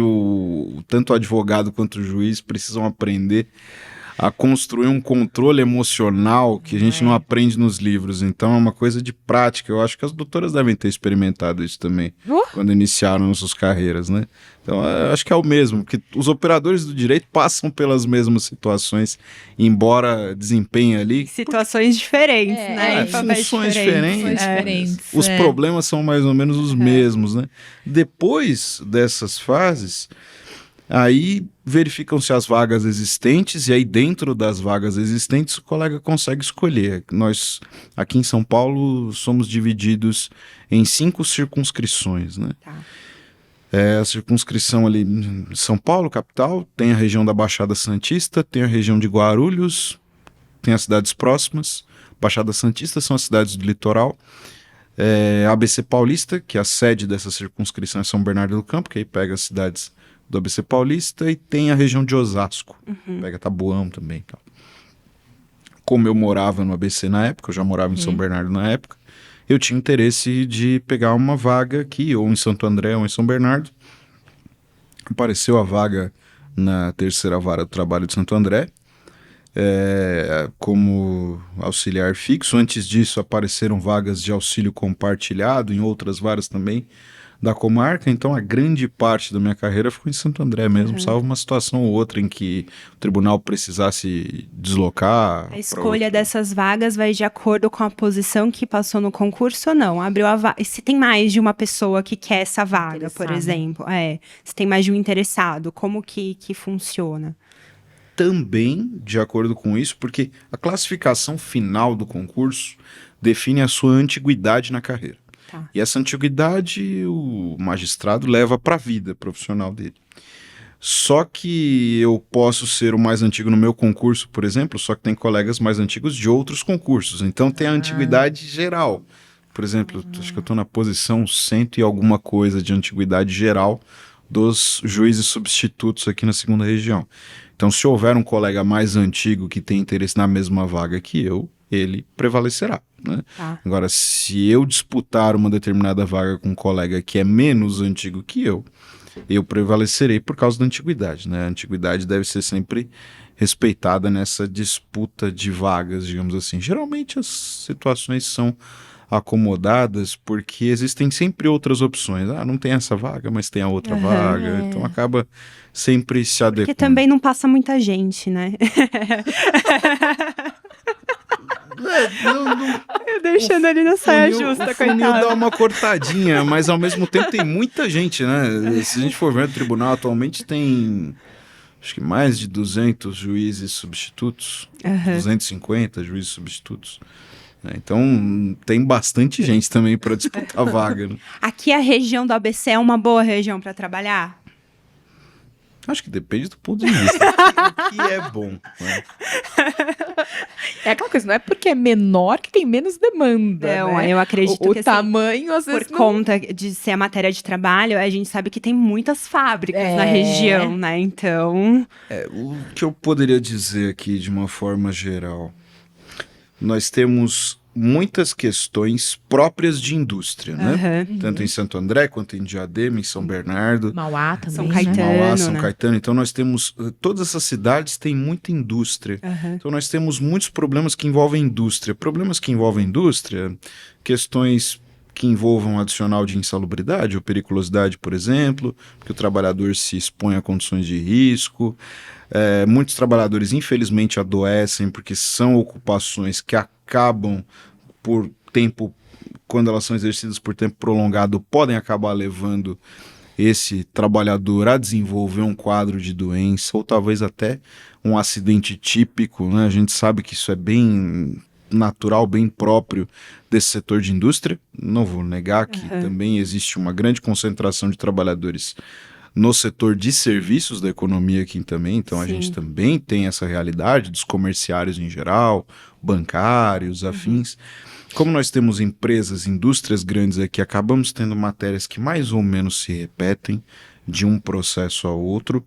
[SPEAKER 3] tanto o advogado quanto o juiz precisam aprender a construir um controle emocional que a gente não aprende nos livros. Então é uma coisa de prática. Eu acho que as doutoras devem ter experimentado isso também quando iniciaram suas carreiras, né? Então eu acho que é o mesmo, porque os operadores do direito passam pelas mesmas situações, embora desempenhem ali
[SPEAKER 2] Situações diferentes, né?
[SPEAKER 3] Funções diferentes. Os problemas são mais ou menos os mesmos, né? Depois dessas fases, aí verificam-se as vagas existentes, e aí dentro das vagas existentes o colega consegue escolher. Nós, aqui em São Paulo, somos divididos em 5 circunscrições, né?
[SPEAKER 2] Tá.
[SPEAKER 3] A circunscrição ali em São Paulo, capital, tem a região da Baixada Santista, tem a região de Guarulhos, tem as cidades próximas. Baixada Santista são as cidades do litoral. ABC Paulista, que é a sede dessa circunscrição, é São Bernardo do Campo, que aí pega as cidades do ABC Paulista, e tem a região de Osasco, pega Taboão também. Tal. Como eu morava no ABC na época, eu já morava em São Bernardo na época, eu tinha interesse de pegar uma vaga aqui, ou em Santo André, ou em São Bernardo. Apareceu a vaga na terceira vara do trabalho de Santo André, como auxiliar fixo. Antes disso apareceram vagas de auxílio compartilhado em outras varas também da comarca, então a grande parte da minha carreira ficou em Santo André mesmo, salvo uma situação ou outra em que o tribunal precisasse deslocar.
[SPEAKER 2] A escolha dessas vagas vai de acordo com a posição que passou no concurso ou não? Abriu a vaga. Se tem mais de uma pessoa que quer essa vaga, por exemplo, se tem mais de um interessado, como que funciona?
[SPEAKER 3] Também de acordo com isso, porque a classificação final do concurso define a sua antiguidade na carreira.
[SPEAKER 2] Tá.
[SPEAKER 3] E essa antiguidade o magistrado leva para a vida profissional dele. Só que eu posso ser o mais antigo no meu concurso, por exemplo, só que tem colegas mais antigos de outros concursos. Então tem a antiguidade geral. Por exemplo, acho que eu estou na posição 100 e alguma coisa de antiguidade geral dos juízes substitutos aqui na segunda região. Então, se houver um colega mais antigo que tem interesse na mesma vaga que eu, ele prevalecerá, né?
[SPEAKER 2] Tá.
[SPEAKER 3] Agora, se eu disputar uma determinada vaga com um colega que é menos antigo que eu prevalecerei por causa da antiguidade, né? A antiguidade deve ser sempre respeitada nessa disputa de vagas, digamos assim. Geralmente as situações são acomodadas porque existem sempre outras opções. Não tem essa vaga, mas tem a outra vaga. Então acaba sempre se adequando.
[SPEAKER 2] Porque também não passa muita gente, né? Eu deixando ali na saia justa,
[SPEAKER 3] o funil
[SPEAKER 2] coitado.
[SPEAKER 3] dá uma cortadinha, mas ao mesmo tempo tem muita gente, né? Se a gente for ver no tribunal, atualmente tem acho que mais de 200 juízes substitutos, 250 juízes substitutos. Então tem bastante gente também para disputar a vaga, né?
[SPEAKER 2] Aqui a região do ABC é uma boa região para trabalhar?
[SPEAKER 3] Acho que depende do ponto de vista. O que é bom, né?
[SPEAKER 1] É aquela coisa, não é porque é menor que tem menos demanda,
[SPEAKER 2] Não,
[SPEAKER 1] né?
[SPEAKER 2] eu acredito
[SPEAKER 1] o
[SPEAKER 2] que assim,
[SPEAKER 1] tamanho, às vezes,
[SPEAKER 2] por conta de ser a matéria de trabalho, a gente sabe que tem muitas fábricas na região, né? Então...
[SPEAKER 3] O que eu poderia dizer aqui de uma forma geral? Nós temos muitas questões próprias de indústria, né? Tanto em Santo André, quanto em Diadema, em São Bernardo.
[SPEAKER 1] Mauá também,
[SPEAKER 2] São
[SPEAKER 1] né?
[SPEAKER 2] Caetano.
[SPEAKER 3] Mauá, São
[SPEAKER 2] né?
[SPEAKER 3] Caetano. Então nós temos... Todas essas cidades têm muita indústria. Então nós temos muitos problemas que envolvem indústria. Problemas que envolvem indústria, questões que envolvam adicional de insalubridade ou periculosidade, por exemplo, porque o trabalhador se expõe a condições de risco. Muitos trabalhadores, infelizmente, adoecem porque são ocupações que acabam por tempo, quando elas são exercidas por tempo prolongado, podem acabar levando esse trabalhador a desenvolver um quadro de doença ou talvez até um acidente típico, né? A gente sabe que isso é bem natural, bem próprio desse setor de indústria. Não vou negar que também existe uma grande concentração de trabalhadores no setor de serviços da economia aqui também, então a gente também tem essa realidade dos comerciários em geral, bancários, afins. Como nós temos empresas, indústrias grandes aqui, acabamos tendo matérias que mais ou menos se repetem de um processo ao outro,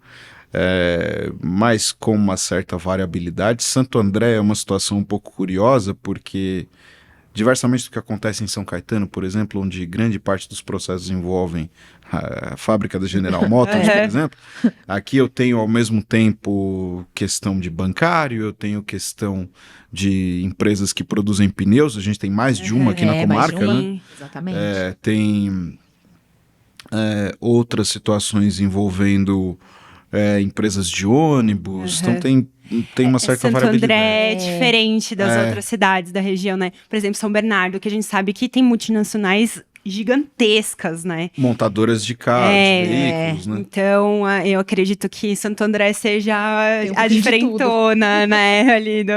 [SPEAKER 3] mas com uma certa variabilidade. Santo André é uma situação um pouco curiosa, porque diversamente do que acontece em São Caetano, por exemplo, onde grande parte dos processos envolvem a fábrica da General Motors, por exemplo, aqui eu tenho ao mesmo tempo questão de bancário, eu tenho questão de empresas que produzem pneus, a gente tem mais de uma aqui na comarca, né?
[SPEAKER 1] Exatamente.
[SPEAKER 3] Tem outras situações envolvendo empresas de ônibus, então tem uma certa
[SPEAKER 2] Santo
[SPEAKER 3] variabilidade.
[SPEAKER 2] André é diferente das outras cidades da região, né? Por exemplo, São Bernardo, que a gente sabe que tem multinacionais gigantescas, né?
[SPEAKER 3] Montadoras de carros, de veículos, né?
[SPEAKER 2] Então, eu acredito que Santo André seja
[SPEAKER 1] um
[SPEAKER 2] a diferentona, né? Ali do...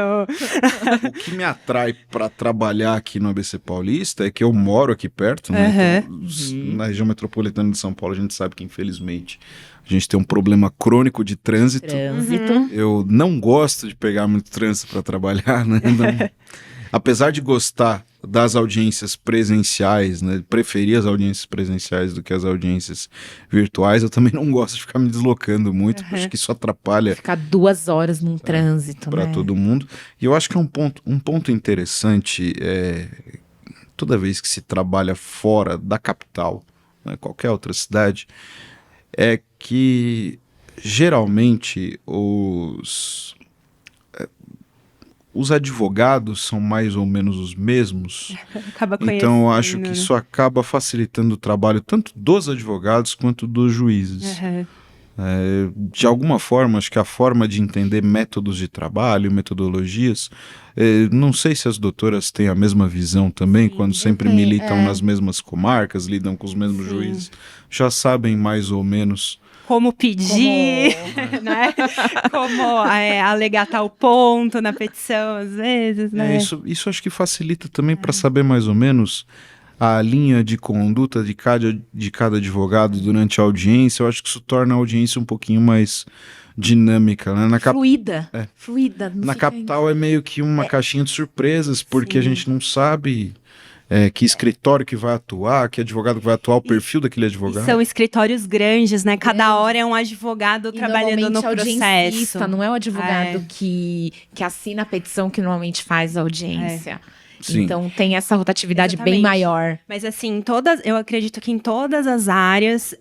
[SPEAKER 3] O que me atrai para trabalhar aqui no ABC Paulista é que eu moro aqui perto, né? Então, na região metropolitana de São Paulo, a gente sabe que, infelizmente, a gente tem um problema crônico de trânsito. Eu não gosto de pegar muito trânsito para trabalhar, né? Não... Apesar de gostar das audiências presenciais, né, preferir as audiências presenciais do que as audiências virtuais, eu também não gosto de ficar me deslocando muito, porque acho que isso atrapalha.
[SPEAKER 1] Ficar 2 horas num trânsito,
[SPEAKER 3] para todo mundo. E eu acho que é um ponto interessante, toda vez que se trabalha fora da capital, né, qualquer outra cidade, é que geralmente os advogados são mais ou menos os mesmos. Então eu acho que isso acaba facilitando o trabalho tanto dos advogados quanto dos juízes. De alguma forma, acho que a forma de entender métodos de trabalho, metodologias, não sei se as doutoras têm a mesma visão também, quando sempre militam nas mesmas comarcas, lidam com os mesmos juízes, já sabem mais ou menos
[SPEAKER 2] como pedir, né? Como alegar tal ponto na petição, às vezes, né?
[SPEAKER 3] Isso acho que facilita também para saber mais ou menos a linha de conduta de cada advogado durante a audiência. Eu acho que isso torna a audiência um pouquinho mais dinâmica, né?
[SPEAKER 1] Fluida. Fluida.
[SPEAKER 3] Na capital é meio que uma caixinha de surpresas, porque a gente não sabe... que escritório que vai atuar, que advogado que vai atuar, o perfil daquele advogado.
[SPEAKER 2] São escritórios grandes, né? Cada hora é um advogado trabalhando no processo.
[SPEAKER 1] Não é o advogado que assina a petição que normalmente faz a audiência. Então tem essa rotatividade bem maior.
[SPEAKER 2] Mas assim, eu acredito que em todas as áreas,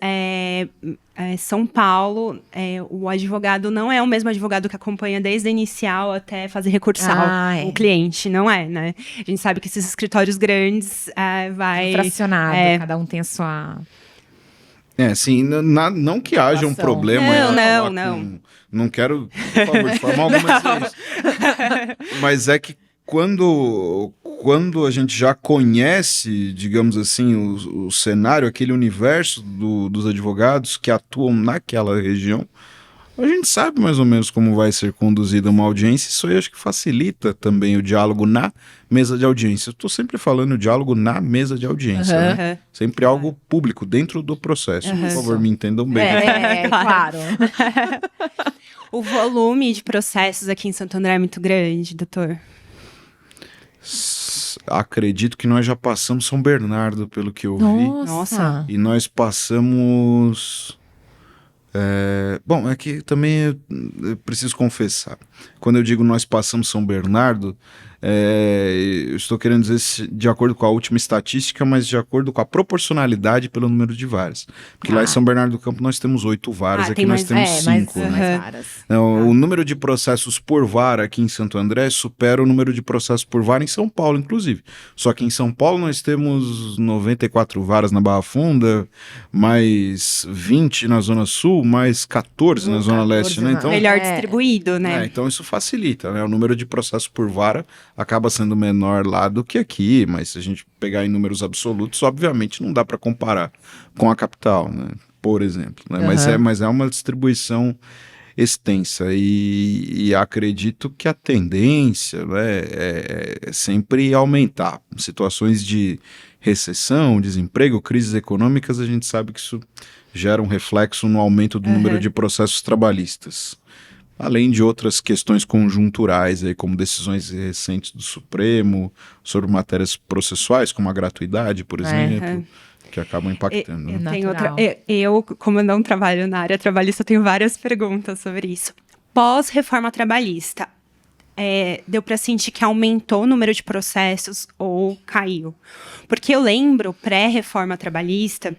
[SPEAKER 2] São Paulo, o advogado não é o mesmo advogado que acompanha desde a inicial até fazer recursal o cliente, não é, né? A gente sabe que esses escritórios grandes vai...
[SPEAKER 1] Fracionado, cada um tem a sua...
[SPEAKER 3] Sim, não que haja um problema.
[SPEAKER 2] Não.
[SPEAKER 3] Não quero, por favor, de forma alguma dizer isso. Mas é que quando a gente já conhece, digamos assim, o cenário, aquele universo dos advogados que atuam naquela região, a gente sabe mais ou menos como vai ser conduzida uma audiência. Isso aí acho que facilita também o diálogo na mesa de audiência. Eu estou sempre falando o diálogo na mesa de audiência, né? Sempre algo público, dentro do processo. Por favor, me entendam bem.
[SPEAKER 1] Claro.
[SPEAKER 2] O volume de processos aqui em Santo André é muito grande, doutor?
[SPEAKER 3] Acredito que nós já passamos São Bernardo, pelo que eu vi.
[SPEAKER 2] Nossa.
[SPEAKER 3] E nós passamos... Bom, é que também eu preciso confessar. Quando eu digo nós passamos São Bernardo, eu estou querendo dizer de acordo com a última estatística, mas de acordo com a proporcionalidade pelo número de varas. Porque lá em São Bernardo do Campo nós temos 8 varas, aqui nós temos 5.
[SPEAKER 1] Mais varas.
[SPEAKER 3] O número de processos por vara aqui em Santo André supera o número de processos por vara em São Paulo, inclusive. Só que em São Paulo nós temos 94 varas na Barra Funda, mais 20 na Zona Sul, mais 14 na Zona Leste, né? Então,
[SPEAKER 2] melhor distribuído, né?
[SPEAKER 3] Então isso facilita, né? O número de processos por vara acaba sendo menor lá do que aqui, mas se a gente pegar em números absolutos, obviamente não dá para comparar com a capital, né? Por exemplo, né? Mas é uma distribuição extensa e acredito que a tendência, né, é sempre aumentar. Situações de recessão, desemprego, crises econômicas, a gente sabe que isso gera um reflexo no aumento do número de processos trabalhistas. Além de outras questões conjunturais, aí, como decisões recentes do Supremo sobre matérias processuais, como a gratuidade, por exemplo, que acabam impactando.
[SPEAKER 2] Eu, como eu não trabalho na área trabalhista, tenho várias perguntas sobre isso. Pós-reforma trabalhista, deu para sentir que aumentou o número de processos ou caiu? Porque eu lembro, pré-reforma trabalhista,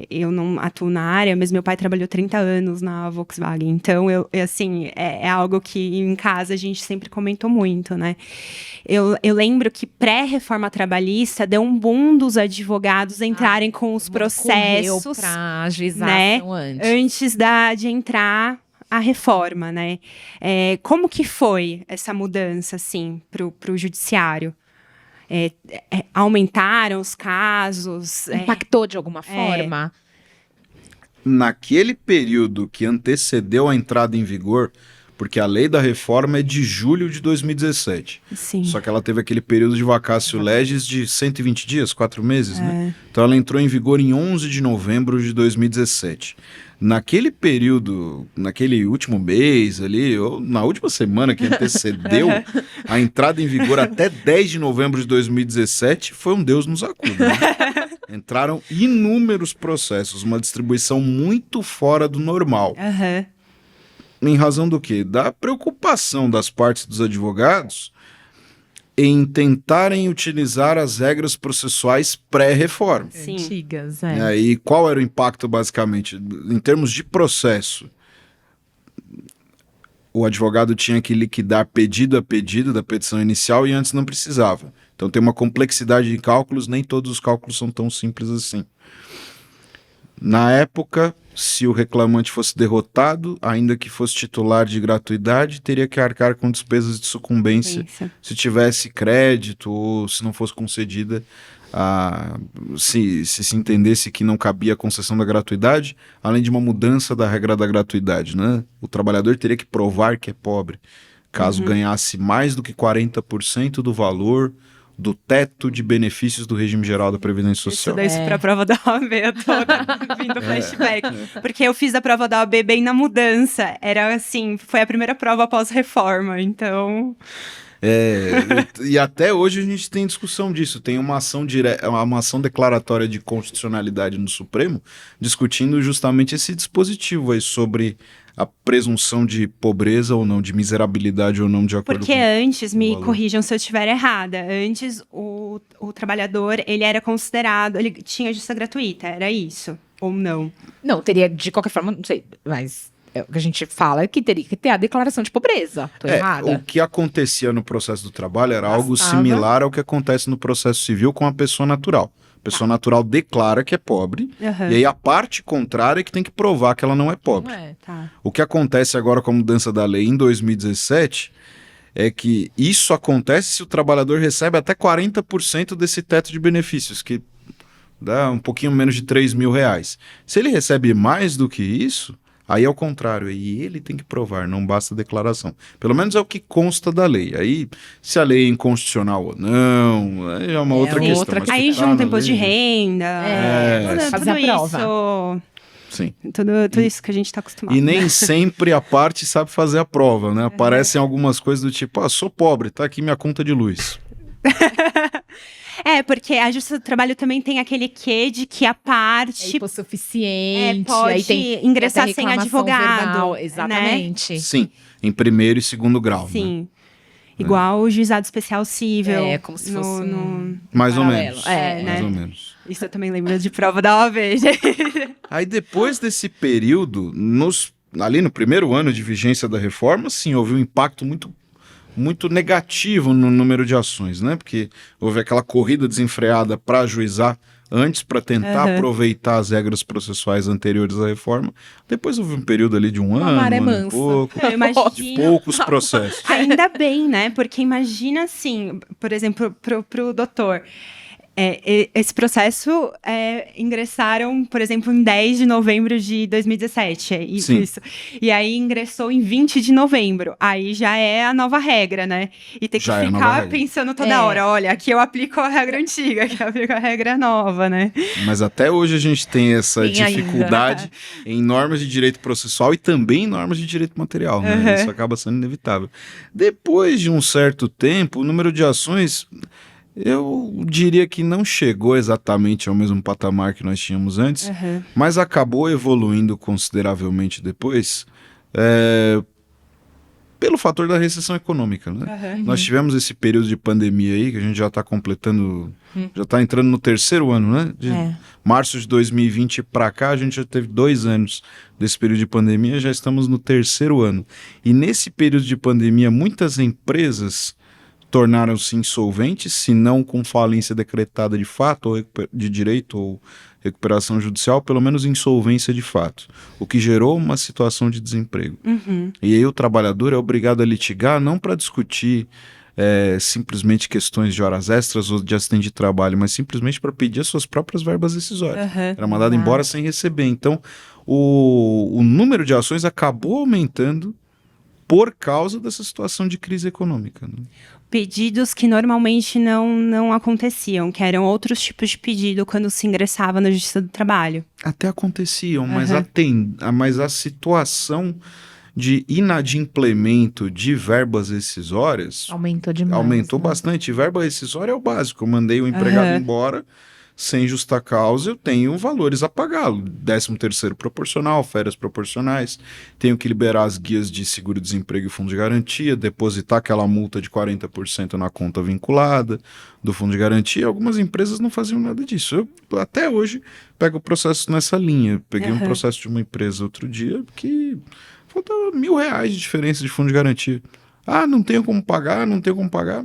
[SPEAKER 2] eu não atuo na área, mas meu pai trabalhou 30 anos na Volkswagen. Então, é algo que em casa a gente sempre comentou muito, né? Eu lembro que pré-reforma trabalhista deu um boom dos advogados entrarem com os processos,
[SPEAKER 1] para ajuizar,
[SPEAKER 2] né? Antes de entrar a reforma, né? Como que foi essa mudança, assim, pro judiciário? Aumentaram os casos?
[SPEAKER 1] Impactou de alguma forma?
[SPEAKER 3] Naquele período que antecedeu a entrada em vigor, porque a lei da reforma é de julho de 2017.
[SPEAKER 2] Sim.
[SPEAKER 3] Só que ela teve aquele período de vacatio legis de 120 dias, 4 meses, né? Então ela entrou em vigor em 11 de novembro de 2017. Naquele período, naquele último mês ali, ou na última semana que antecedeu a entrada em vigor até 10 de novembro de 2017, foi um Deus nos acuda, né? Entraram inúmeros processos, uma distribuição muito fora do normal. Em razão do quê? Da preocupação das partes dos advogados em tentarem utilizar as regras processuais pré-reforma.
[SPEAKER 1] Antigas,
[SPEAKER 3] E qual era o impacto, basicamente? Em termos de processo, o advogado tinha que liquidar pedido a pedido da petição inicial e antes não precisava. Então tem uma complexidade de cálculos, nem todos os cálculos são tão simples assim. Na época, se o reclamante fosse derrotado, ainda que fosse titular de gratuidade, teria que arcar com despesas de sucumbência se tivesse crédito ou se não fosse concedida, se entendesse que não cabia a concessão da gratuidade, além de uma mudança da regra da gratuidade, né? O trabalhador teria que provar que é pobre, caso ganhasse mais do que 40% do valor do teto de benefícios do regime geral da Previdência Social.
[SPEAKER 2] Isso para a prova da OAB, eu tô vindo flashback. Porque eu fiz a prova da OAB bem na mudança. Era assim, foi a primeira prova após reforma, então...
[SPEAKER 3] E até hoje a gente tem discussão disso. Tem uma ação declaratória de constitucionalidade no Supremo discutindo justamente esse dispositivo aí sobre a presunção de pobreza ou não, de miserabilidade ou não, de acordo
[SPEAKER 2] Porque antes, me corrijam se eu estiver errada, antes o trabalhador, ele era considerado, ele tinha justiça gratuita, era isso? Ou não?
[SPEAKER 1] Não, teria, de qualquer forma, não sei, mas o que a gente fala é que teria que ter a declaração de pobreza. Tô errada?
[SPEAKER 3] O que acontecia no processo do trabalho era algo similar ao que acontece no processo civil com a pessoa natural. A pessoa natural declara que é pobre, e aí a parte contrária é que tem que provar que ela não é pobre. O que acontece agora com a mudança da lei em 2017 é que isso acontece se o trabalhador recebe até 40% desse teto de benefícios, que dá um pouquinho menos de R$3.000. Se ele recebe mais do que isso, aí é o contrário, e ele tem que provar, não basta a declaração. Pelo menos é o que consta da lei. Aí, se a lei é inconstitucional ou não, aí é uma outra questão.
[SPEAKER 2] Aí junta imposto de renda,
[SPEAKER 1] fazer a prova.
[SPEAKER 2] Isso...
[SPEAKER 3] Sim.
[SPEAKER 2] Tudo isso que a gente está acostumado.
[SPEAKER 3] E nem sempre a parte sabe fazer a prova, né? Aparecem algumas coisas do tipo, sou pobre, tá aqui minha conta de luz.
[SPEAKER 2] Porque a Justiça do Trabalho também tem aquele quê de que a parte...
[SPEAKER 1] hipossuficiente.
[SPEAKER 2] Pode
[SPEAKER 1] aí tem
[SPEAKER 2] ingressar sem advogado.
[SPEAKER 1] Verbal, exatamente.
[SPEAKER 2] Né?
[SPEAKER 3] Sim, em primeiro e segundo grau.
[SPEAKER 2] Sim. Né? Igual o juizado especial cível.
[SPEAKER 1] Como se fosse
[SPEAKER 3] mais ou
[SPEAKER 1] paralelo.
[SPEAKER 3] menos.
[SPEAKER 2] Né?
[SPEAKER 3] Mais ou menos.
[SPEAKER 2] Isso eu também lembro de prova da OAB.
[SPEAKER 3] Aí depois desse período, ali no primeiro ano de vigência da reforma, sim, houve um impacto muito negativo no número de ações, né? Porque houve aquela corrida desenfreada para ajuizar antes para tentar aproveitar as regras processuais anteriores à reforma. Depois houve um período ali de um ano,
[SPEAKER 1] maré
[SPEAKER 3] ano e
[SPEAKER 1] mansa.
[SPEAKER 3] pouco,
[SPEAKER 2] Eu imagino.
[SPEAKER 3] de poucos processos.
[SPEAKER 2] Ainda bem, né? Porque imagina assim, por exemplo, pro doutor. Esse processo ingressaram, por exemplo, em 10 de novembro de 2017.
[SPEAKER 3] Sim.
[SPEAKER 2] Isso. E aí ingressou em 20 de novembro. Aí já é a nova regra, né? E tem que
[SPEAKER 3] Já é a nova
[SPEAKER 2] ficar
[SPEAKER 3] regra.
[SPEAKER 2] pensando toda hora: olha, aqui eu aplico a regra antiga, aqui eu aplico a regra nova, né?
[SPEAKER 3] Mas até hoje a gente tem essa
[SPEAKER 1] Tem ainda.
[SPEAKER 3] dificuldade em normas de direito processual e também em normas de direito material, né? Isso acaba sendo inevitável. Depois de um certo tempo, o número de ações, eu diria que não chegou exatamente ao mesmo patamar que nós tínhamos antes, mas acabou evoluindo consideravelmente depois, pelo fator da recessão econômica, né? Nós tivemos esse período de pandemia aí, que a gente já está completando, já está entrando no terceiro ano, né? De março de 2020 para cá, a gente já teve 2 anos desse período de pandemia, já estamos no terceiro ano. E nesse período de pandemia, muitas empresas tornaram-se insolventes, se não com falência decretada de fato, ou de direito, ou recuperação judicial, pelo menos insolvência de fato, o que gerou uma situação de desemprego. E aí o trabalhador é obrigado a litigar não para discutir simplesmente questões de horas extras ou de acidente de trabalho, mas simplesmente para pedir as suas próprias verbas rescisórias. Era mandado embora sem receber. Então, o número de ações acabou aumentando por causa dessa situação de crise econômica, né?
[SPEAKER 2] Pedidos que normalmente não aconteciam, que eram outros tipos de pedido quando se ingressava na Justiça do Trabalho.
[SPEAKER 3] Até aconteciam, mas a situação de inadimplemento de verbas rescisórias
[SPEAKER 1] Aumentou demais.
[SPEAKER 3] aumentou
[SPEAKER 1] né?
[SPEAKER 3] bastante. Verba rescisória é o básico. Eu mandei o empregado embora sem justa causa, eu tenho valores a pagá-lo. 13º proporcional, férias proporcionais, tenho que liberar as guias de seguro-desemprego e fundo de garantia, depositar aquela multa de 40% na conta vinculada do fundo de garantia. Algumas empresas não faziam nada disso. Eu, até hoje, pego o processo nessa linha. Peguei um processo de uma empresa outro dia que falta R$1.000 de diferença de fundo de garantia. Ah, não tenho como pagar, não tenho como pagar.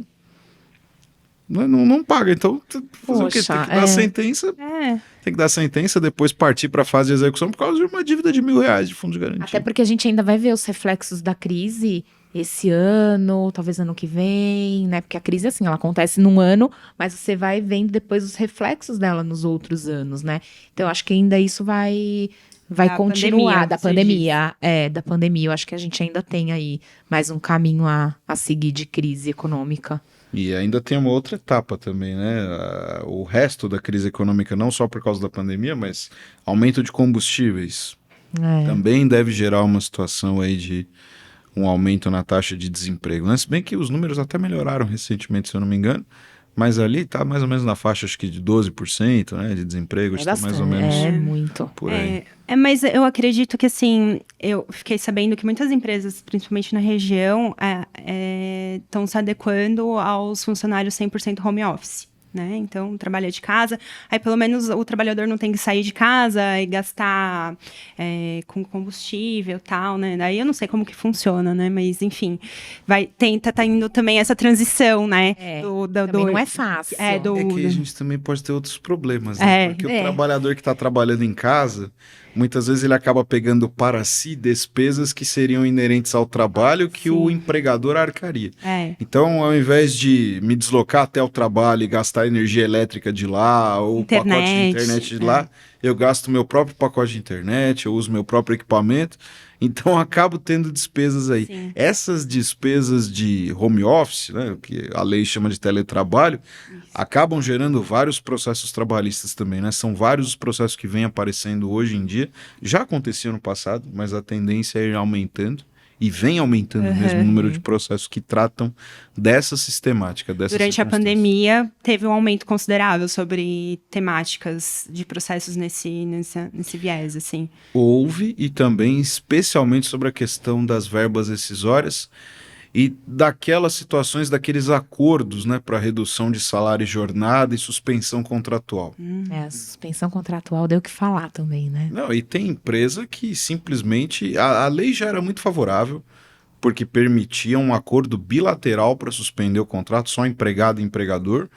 [SPEAKER 3] Não paga, então fazer o quê? Tem que dar sentença. Tem que dar sentença, depois partir para a fase de execução por causa de uma dívida de R$1.000 de fundo de garantia.
[SPEAKER 1] Até porque a gente ainda vai ver os reflexos da crise esse ano, talvez ano que vem, né? Porque a crise, assim, ela acontece num ano, mas você vai vendo depois os reflexos dela nos outros anos, né? Então, eu acho que ainda isso vai continuar, da pandemia. Da pandemia. Eu acho que a gente ainda tem aí mais um caminho a seguir de crise econômica.
[SPEAKER 3] E ainda tem uma outra etapa também, né? O resto da crise econômica, não só por causa da pandemia, mas aumento de combustíveis. Também deve gerar uma situação aí de um aumento na taxa de desemprego, né? Se bem que os números até melhoraram recentemente, se eu não me engano, mas ali está mais ou menos na faixa, acho que de 12%, né, de desemprego, está mais ou menos
[SPEAKER 1] muito
[SPEAKER 3] por aí.
[SPEAKER 2] Mas eu acredito que, assim, eu fiquei sabendo que muitas empresas, principalmente na região, estão se adequando aos funcionários 100% home office, né? Então, trabalha de casa, aí pelo menos o trabalhador não tem que sair de casa e gastar com combustível e tal, né? Daí eu não sei como que funciona, né? Mas, enfim, tá indo também essa transição, né?
[SPEAKER 1] Também não é fácil.
[SPEAKER 3] É que a gente também pode ter outros problemas, né? Porque o trabalhador que está trabalhando em casa, muitas vezes ele acaba pegando para si despesas que seriam inerentes ao trabalho que o empregador arcaria. Então, ao invés de me deslocar até o trabalho e gastar energia elétrica de lá, ou o pacote de internet de lá, eu gasto meu próprio pacote de internet, eu uso meu próprio equipamento, então acabo tendo despesas aí.
[SPEAKER 2] Sim.
[SPEAKER 3] Essas despesas de home office, né, que a lei chama de teletrabalho, acabam gerando vários processos trabalhistas também, né? São vários os processos que vêm aparecendo hoje em dia, já aconteciam no passado, mas a tendência é ir aumentando. E vem aumentando mesmo o número de processos que tratam dessa sistemática.
[SPEAKER 2] Durante a pandemia, teve um aumento considerável sobre temáticas de processos nesse viés, assim.
[SPEAKER 3] Houve, e também especialmente sobre a questão das verbas rescisórias e daquelas situações, daqueles acordos, né, para redução de salário e jornada e suspensão contratual.
[SPEAKER 1] A suspensão contratual deu o que falar também, né?
[SPEAKER 3] Não, e tem empresa que simplesmente... A lei já era muito favorável, porque permitia um acordo bilateral para suspender o contrato, só empregado e empregador,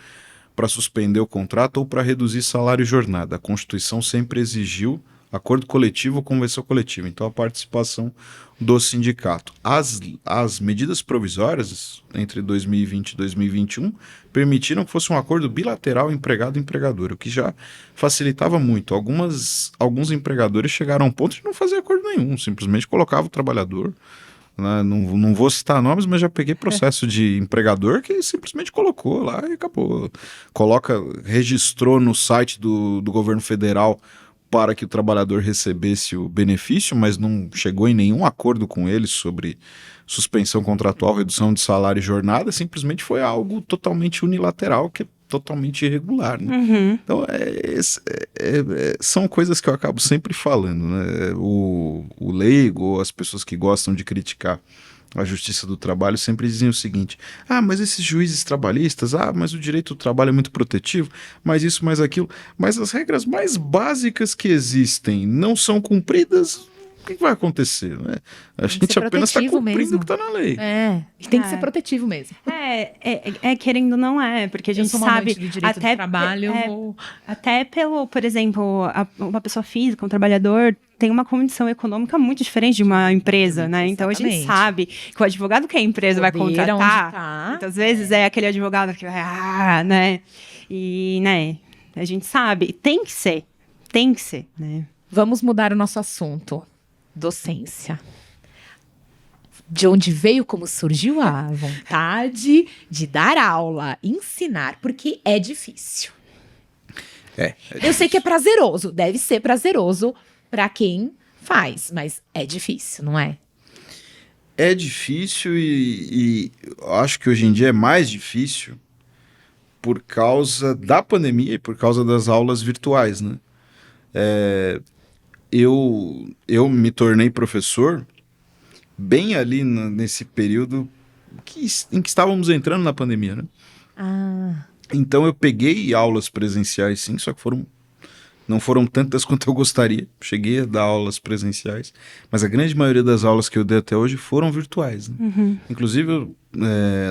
[SPEAKER 3] para suspender o contrato ou para reduzir salário e jornada. A Constituição sempre exigiu acordo coletivo ou convenção coletiva, então a participação do sindicato. As medidas provisórias entre 2020 e 2021 permitiram que fosse um acordo bilateral empregado-empregador, o que já facilitava muito. Alguns empregadores chegaram a um ponto de não fazer acordo nenhum, simplesmente colocava o trabalhador, né? Não vou citar nomes, mas já peguei processo de empregador que simplesmente colocou lá e acabou. Registrou no site do governo federal para que o trabalhador recebesse o benefício, mas não chegou em nenhum acordo com ele sobre suspensão contratual, redução de salário e jornada, simplesmente foi algo totalmente unilateral, que é totalmente irregular, né? Então, são coisas que eu acabo sempre falando, né? O leigo, ou as pessoas que gostam de criticar a Justiça do Trabalho sempre dizem o seguinte: mas esses juízes trabalhistas, mas o direito do trabalho é muito protetivo, mas isso, mais aquilo, mas as regras mais básicas que existem não são cumpridas, o que vai acontecer, né? A gente apenas está cumprindo o que está na lei.
[SPEAKER 1] Tem que ser protetivo mesmo.
[SPEAKER 2] Querendo ou não porque a gente sabe
[SPEAKER 1] do direito do trabalho.
[SPEAKER 2] Até por exemplo, uma pessoa física, um trabalhador, tem uma condição econômica muito diferente de uma empresa, né? Então a gente sabe que o advogado que a empresa vai contratar, muitas vezes é aquele advogado que vai, né? E, né, a gente sabe, tem que ser, né?
[SPEAKER 1] Vamos mudar o nosso assunto. Docência. De onde veio, como surgiu a vontade de dar aula, ensinar, porque é difícil. Eu sei que é prazeroso, deve ser prazeroso para quem faz, mas é difícil, não é?
[SPEAKER 3] É difícil e acho que hoje em dia é mais difícil por causa da pandemia e por causa das aulas virtuais, né? Eu me tornei professor bem ali nesse período em que estávamos entrando na pandemia, né? Então eu peguei aulas presenciais, sim, só que não foram tantas quanto eu gostaria. Cheguei a dar aulas presenciais, mas a grande maioria das aulas que eu dei até hoje foram virtuais, né? Inclusive,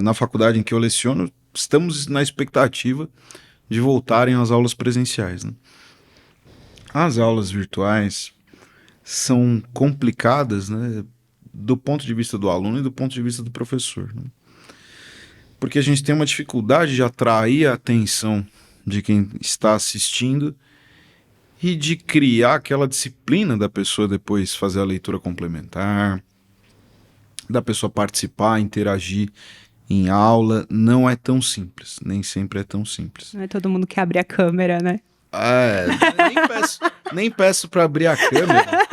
[SPEAKER 3] na faculdade em que eu leciono, estamos na expectativa de voltarem às aulas presenciais, né? As aulas virtuais são complicadas, né, do ponto de vista do aluno e do ponto de vista do professor, né? Porque a gente tem uma dificuldade de atrair a atenção de quem está assistindo e de criar aquela disciplina da pessoa depois fazer a leitura complementar, da pessoa participar, interagir em aula. Não é tão simples, nem sempre é tão simples.
[SPEAKER 2] Não é todo mundo que abre a câmera, né?
[SPEAKER 3] Nem peço para abrir a câmera.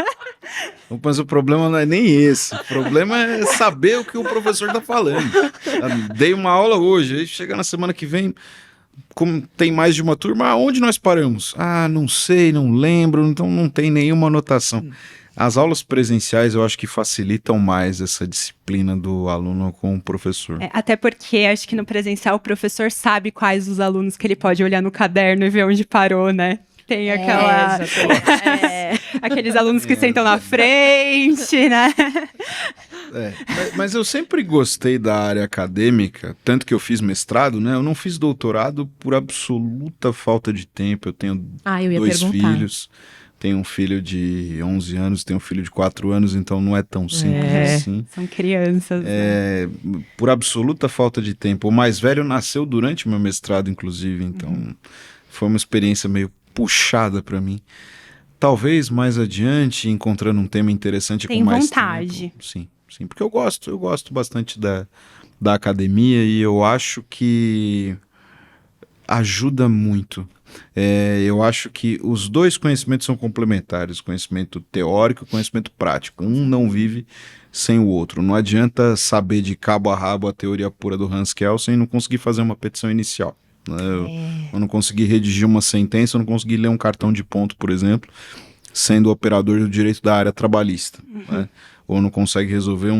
[SPEAKER 3] Mas o problema não é nem esse. O problema é saber o que o professor está falando. Dei uma aula hoje, aí chega na semana que vem, como tem mais de uma turma, onde nós paramos? Não sei, não lembro, então não tem nenhuma anotação. As aulas presenciais eu acho que facilitam mais essa disciplina do aluno com o professor.
[SPEAKER 2] Até porque acho que no presencial o professor sabe quais os alunos que ele pode olhar no caderno e ver onde parou, né? Tem aqueles alunos que sentam na frente, né?
[SPEAKER 3] Mas eu sempre gostei da área acadêmica, tanto que eu fiz mestrado, né? Eu não fiz doutorado por absoluta falta de tempo. Eu tenho 2 filhos. Tenho um filho de 11 anos, tenho um filho de 4 anos, então não é tão simples assim.
[SPEAKER 2] São crianças.
[SPEAKER 3] Né? Por absoluta falta de tempo. O mais velho nasceu durante meu mestrado, inclusive, então foi uma experiência meio puxada para mim. Talvez mais adiante, encontrando um tema interessante com mais
[SPEAKER 2] vontade.
[SPEAKER 3] Tempo. Sim, porque eu gosto bastante da academia e eu acho que ajuda muito. Eu acho que os dois conhecimentos são complementares, conhecimento teórico e conhecimento prático. Um não vive sem o outro. Não adianta saber de cabo a rabo a teoria pura do Hans Kelsen e não conseguir fazer uma petição inicial. Eu não consegui redigir uma sentença, eu não consegui ler um cartão de ponto, por exemplo, sendo operador do direito da área trabalhista, né? Ou não consegue resolver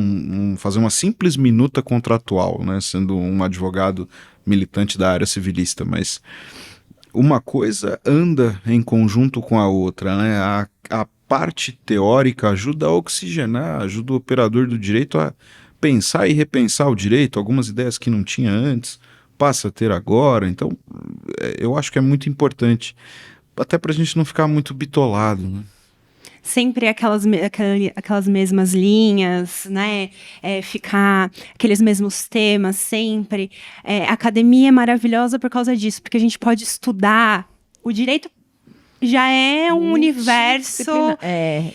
[SPEAKER 3] fazer uma simples minuta contratual, né? Sendo um advogado militante da área civilista, mas uma coisa anda em conjunto com a outra, né? A parte teórica ajuda a oxigenar, ajuda o operador do direito a pensar e repensar o direito, algumas ideias que não tinha antes, passa a ter agora. Então, eu acho que é muito importante, até para a gente não ficar muito bitolado, né?
[SPEAKER 2] Sempre aquelas mesmas linhas, né? Ficar aqueles mesmos temas sempre. A academia é maravilhosa por causa disso, porque a gente pode estudar. O direito já é um universo.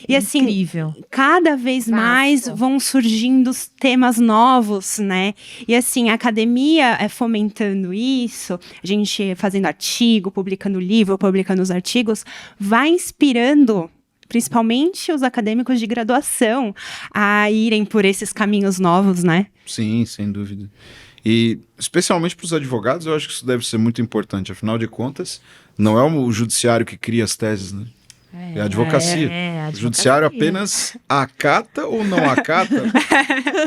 [SPEAKER 2] E assim,
[SPEAKER 1] incrível.
[SPEAKER 2] cada vez mais vão surgindo temas novos, né? E assim, a academia fomentando isso, a gente fazendo artigo, publicando livro, publicando os artigos, vai inspirando principalmente os acadêmicos de graduação a irem por esses caminhos novos, né?
[SPEAKER 3] Sim, sem dúvida. E especialmente para os advogados, eu acho que isso deve ser muito importante. Afinal de contas, não é o judiciário que cria as teses, né? É a advocacia. O judiciário apenas acata ou não acata,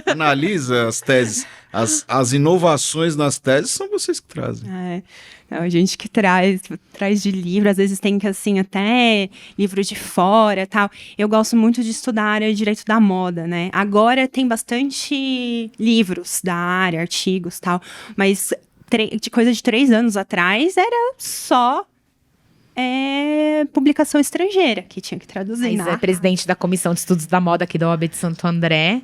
[SPEAKER 3] analisa as teses. As inovações nas teses são vocês que trazem.
[SPEAKER 2] A gente que traz de livro, às vezes tem que, assim, até livro de fora, tal. Eu gosto muito de estudar a área de direito da moda, né? Agora tem bastante livros da área, artigos, tal. Mas de coisa de 3 anos atrás era só publicação estrangeira que tinha que traduzir.
[SPEAKER 1] Mas é presidente da Comissão de Estudos da Moda aqui da OAB de Santo André.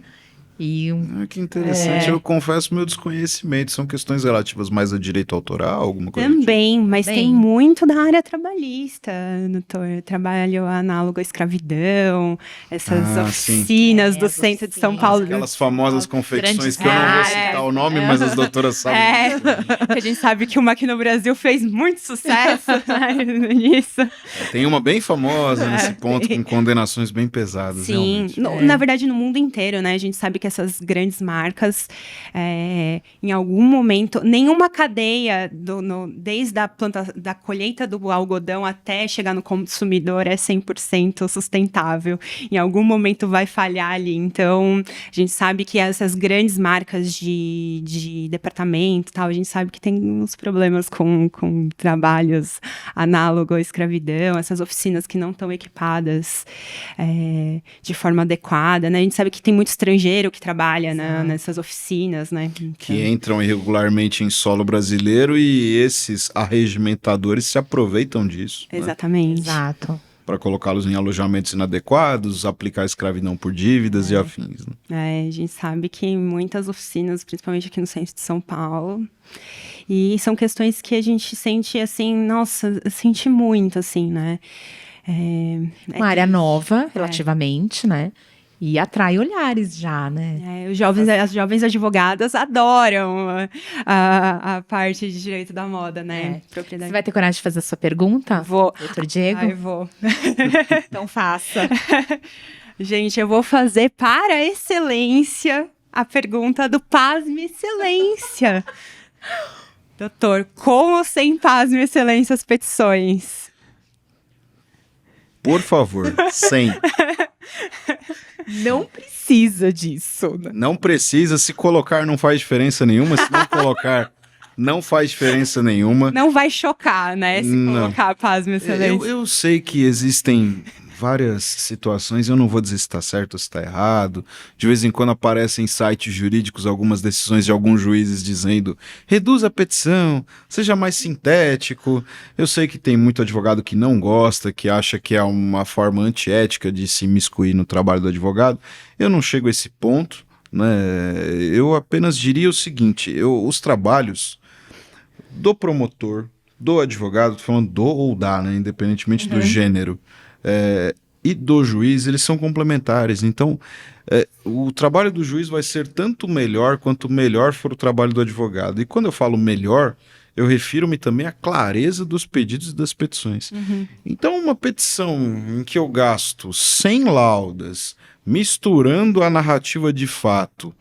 [SPEAKER 3] Que interessante, eu confesso meu desconhecimento. São questões relativas mais a direito autoral, alguma coisa
[SPEAKER 2] Também, mas tem muito da área trabalhista. Trabalho análogo à escravidão, essas oficinas do centro de São Paulo.
[SPEAKER 3] Aquelas famosas confecções que eu não vou citar o nome, mas as doutoras sabem.
[SPEAKER 2] A gente sabe que uma aqui no Brasil fez muito sucesso nisso.
[SPEAKER 3] Tem uma bem famosa nesse ponto, com condenações bem pesadas.
[SPEAKER 2] Sim, na verdade no mundo inteiro, né? A gente sabe que essas grandes marcas, em algum momento, nenhuma cadeia, desde da colheita do algodão até chegar no consumidor é 100% sustentável. Em algum momento vai falhar ali. Então, a gente sabe que essas grandes marcas de departamento, tal, a gente sabe que tem uns problemas com trabalhos análogos à escravidão, essas oficinas que não estão equipadas de forma adequada, né? A gente sabe que tem muito estrangeiro que trabalha nessas oficinas, né? Então...
[SPEAKER 3] Que entram irregularmente em solo brasileiro e esses arregimentadores se aproveitam disso.
[SPEAKER 2] Exatamente.
[SPEAKER 1] Né? Exato.
[SPEAKER 3] Para colocá-los em alojamentos inadequados, aplicar escravidão por dívidas e afins. Né?
[SPEAKER 2] A gente sabe que muitas oficinas, principalmente aqui no centro de São Paulo, e são questões que a gente sente assim, nossa, sente muito, assim, né?
[SPEAKER 1] Uma área nova, relativamente, né? E atrai olhares já, né?
[SPEAKER 2] As jovens advogadas adoram a parte de direito da moda, né?
[SPEAKER 1] Você vai ter coragem de fazer a sua pergunta?
[SPEAKER 2] Vou.
[SPEAKER 1] Doutor Diego?
[SPEAKER 2] Vou.
[SPEAKER 1] Então faça.
[SPEAKER 2] Gente, eu vou fazer para a excelência a pergunta do Pasme Excelência. Doutor, com ou sem Pasme Excelência as petições?
[SPEAKER 3] Por favor, sem.
[SPEAKER 1] Não precisa disso.
[SPEAKER 3] Não precisa. Se colocar, não faz diferença nenhuma. Se não colocar, não faz diferença nenhuma.
[SPEAKER 2] Não vai chocar, né? Se colocar a Pasme Excelência.
[SPEAKER 3] Eu sei que existem várias situações, eu não vou dizer se está certo ou se está errado. De vez em quando aparecem em sites jurídicos algumas decisões de alguns juízes dizendo: reduza a petição, seja mais sintético. Eu sei que tem muito advogado que não gosta, que acha que é uma forma antiética de se imiscuir no trabalho do advogado. Eu não chego a esse ponto, né? Eu apenas diria o seguinte: os trabalhos do promotor, do advogado, tô falando do ou da, né? Independentemente do gênero, e do juiz, eles são complementares. Então, o trabalho do juiz vai ser tanto melhor quanto melhor for o trabalho do advogado. E quando eu falo melhor, eu refiro-me também à clareza dos pedidos e das petições. Então, uma petição em que eu gasto 100 laudas, misturando a narrativa de fato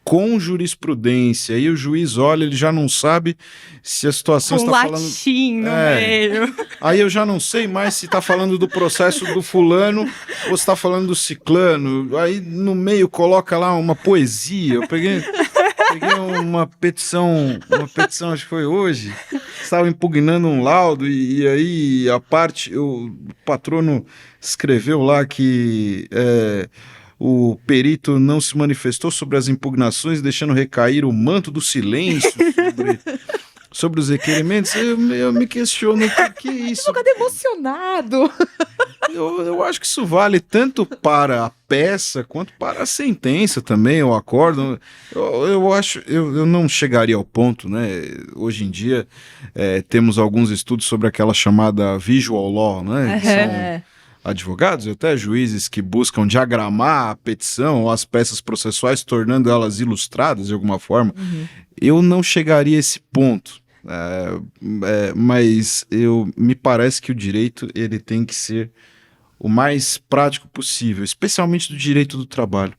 [SPEAKER 3] com jurisprudência, e o juiz olha, ele já não sabe se a situação está falando...
[SPEAKER 2] latim no meio.
[SPEAKER 3] Aí eu já não sei mais se está falando do processo do fulano ou se está falando do ciclano. Aí no meio coloca lá uma poesia. Eu peguei uma petição, acho que foi hoje, estava impugnando um laudo e aí o patrono escreveu lá que... o perito não se manifestou sobre as impugnações, deixando recair o manto do silêncio sobre sobre os requerimentos, eu me questiono o que é isso.
[SPEAKER 1] Cadê emocionado?
[SPEAKER 3] Eu acho que isso vale tanto para a peça quanto para a sentença também, o acórdão. Eu não chegaria ao ponto, né? Hoje em dia temos alguns estudos sobre aquela chamada visual law, né? Que são advogados e até juízes que buscam diagramar a petição ou as peças processuais, tornando elas ilustradas de alguma forma. Eu não chegaria a esse ponto. Mas me parece que o direito ele tem que ser o mais prático possível, especialmente do direito do trabalho.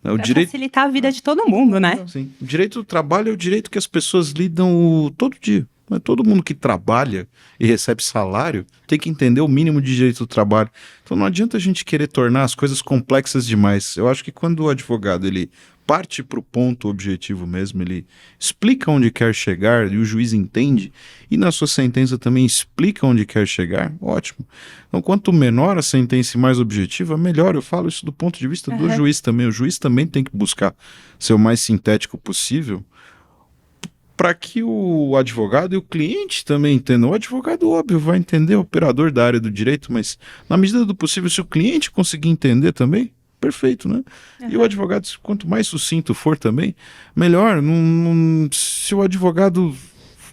[SPEAKER 2] Pra facilitar a vida de todo mundo, né?
[SPEAKER 3] Sim. O direito do trabalho é o direito que as pessoas lidam todo dia. Todo mundo que trabalha e recebe salário tem que entender o mínimo de direito do trabalho. Então não adianta a gente querer tornar as coisas complexas demais. Eu acho que quando o advogado ele parte para o ponto objetivo mesmo, ele explica onde quer chegar e o juiz entende, e na sua sentença também explica onde quer chegar, ótimo. Então quanto menor a sentença e mais objetiva, melhor. Eu falo isso do ponto de vista do juiz também. O juiz também tem que buscar ser o mais sintético possível, para que o advogado e o cliente também entendam. O advogado, óbvio, vai entender, o operador da área do direito, mas na medida do possível, se o cliente conseguir entender também, perfeito, né? E o advogado, quanto mais sucinto for também, melhor. Se o advogado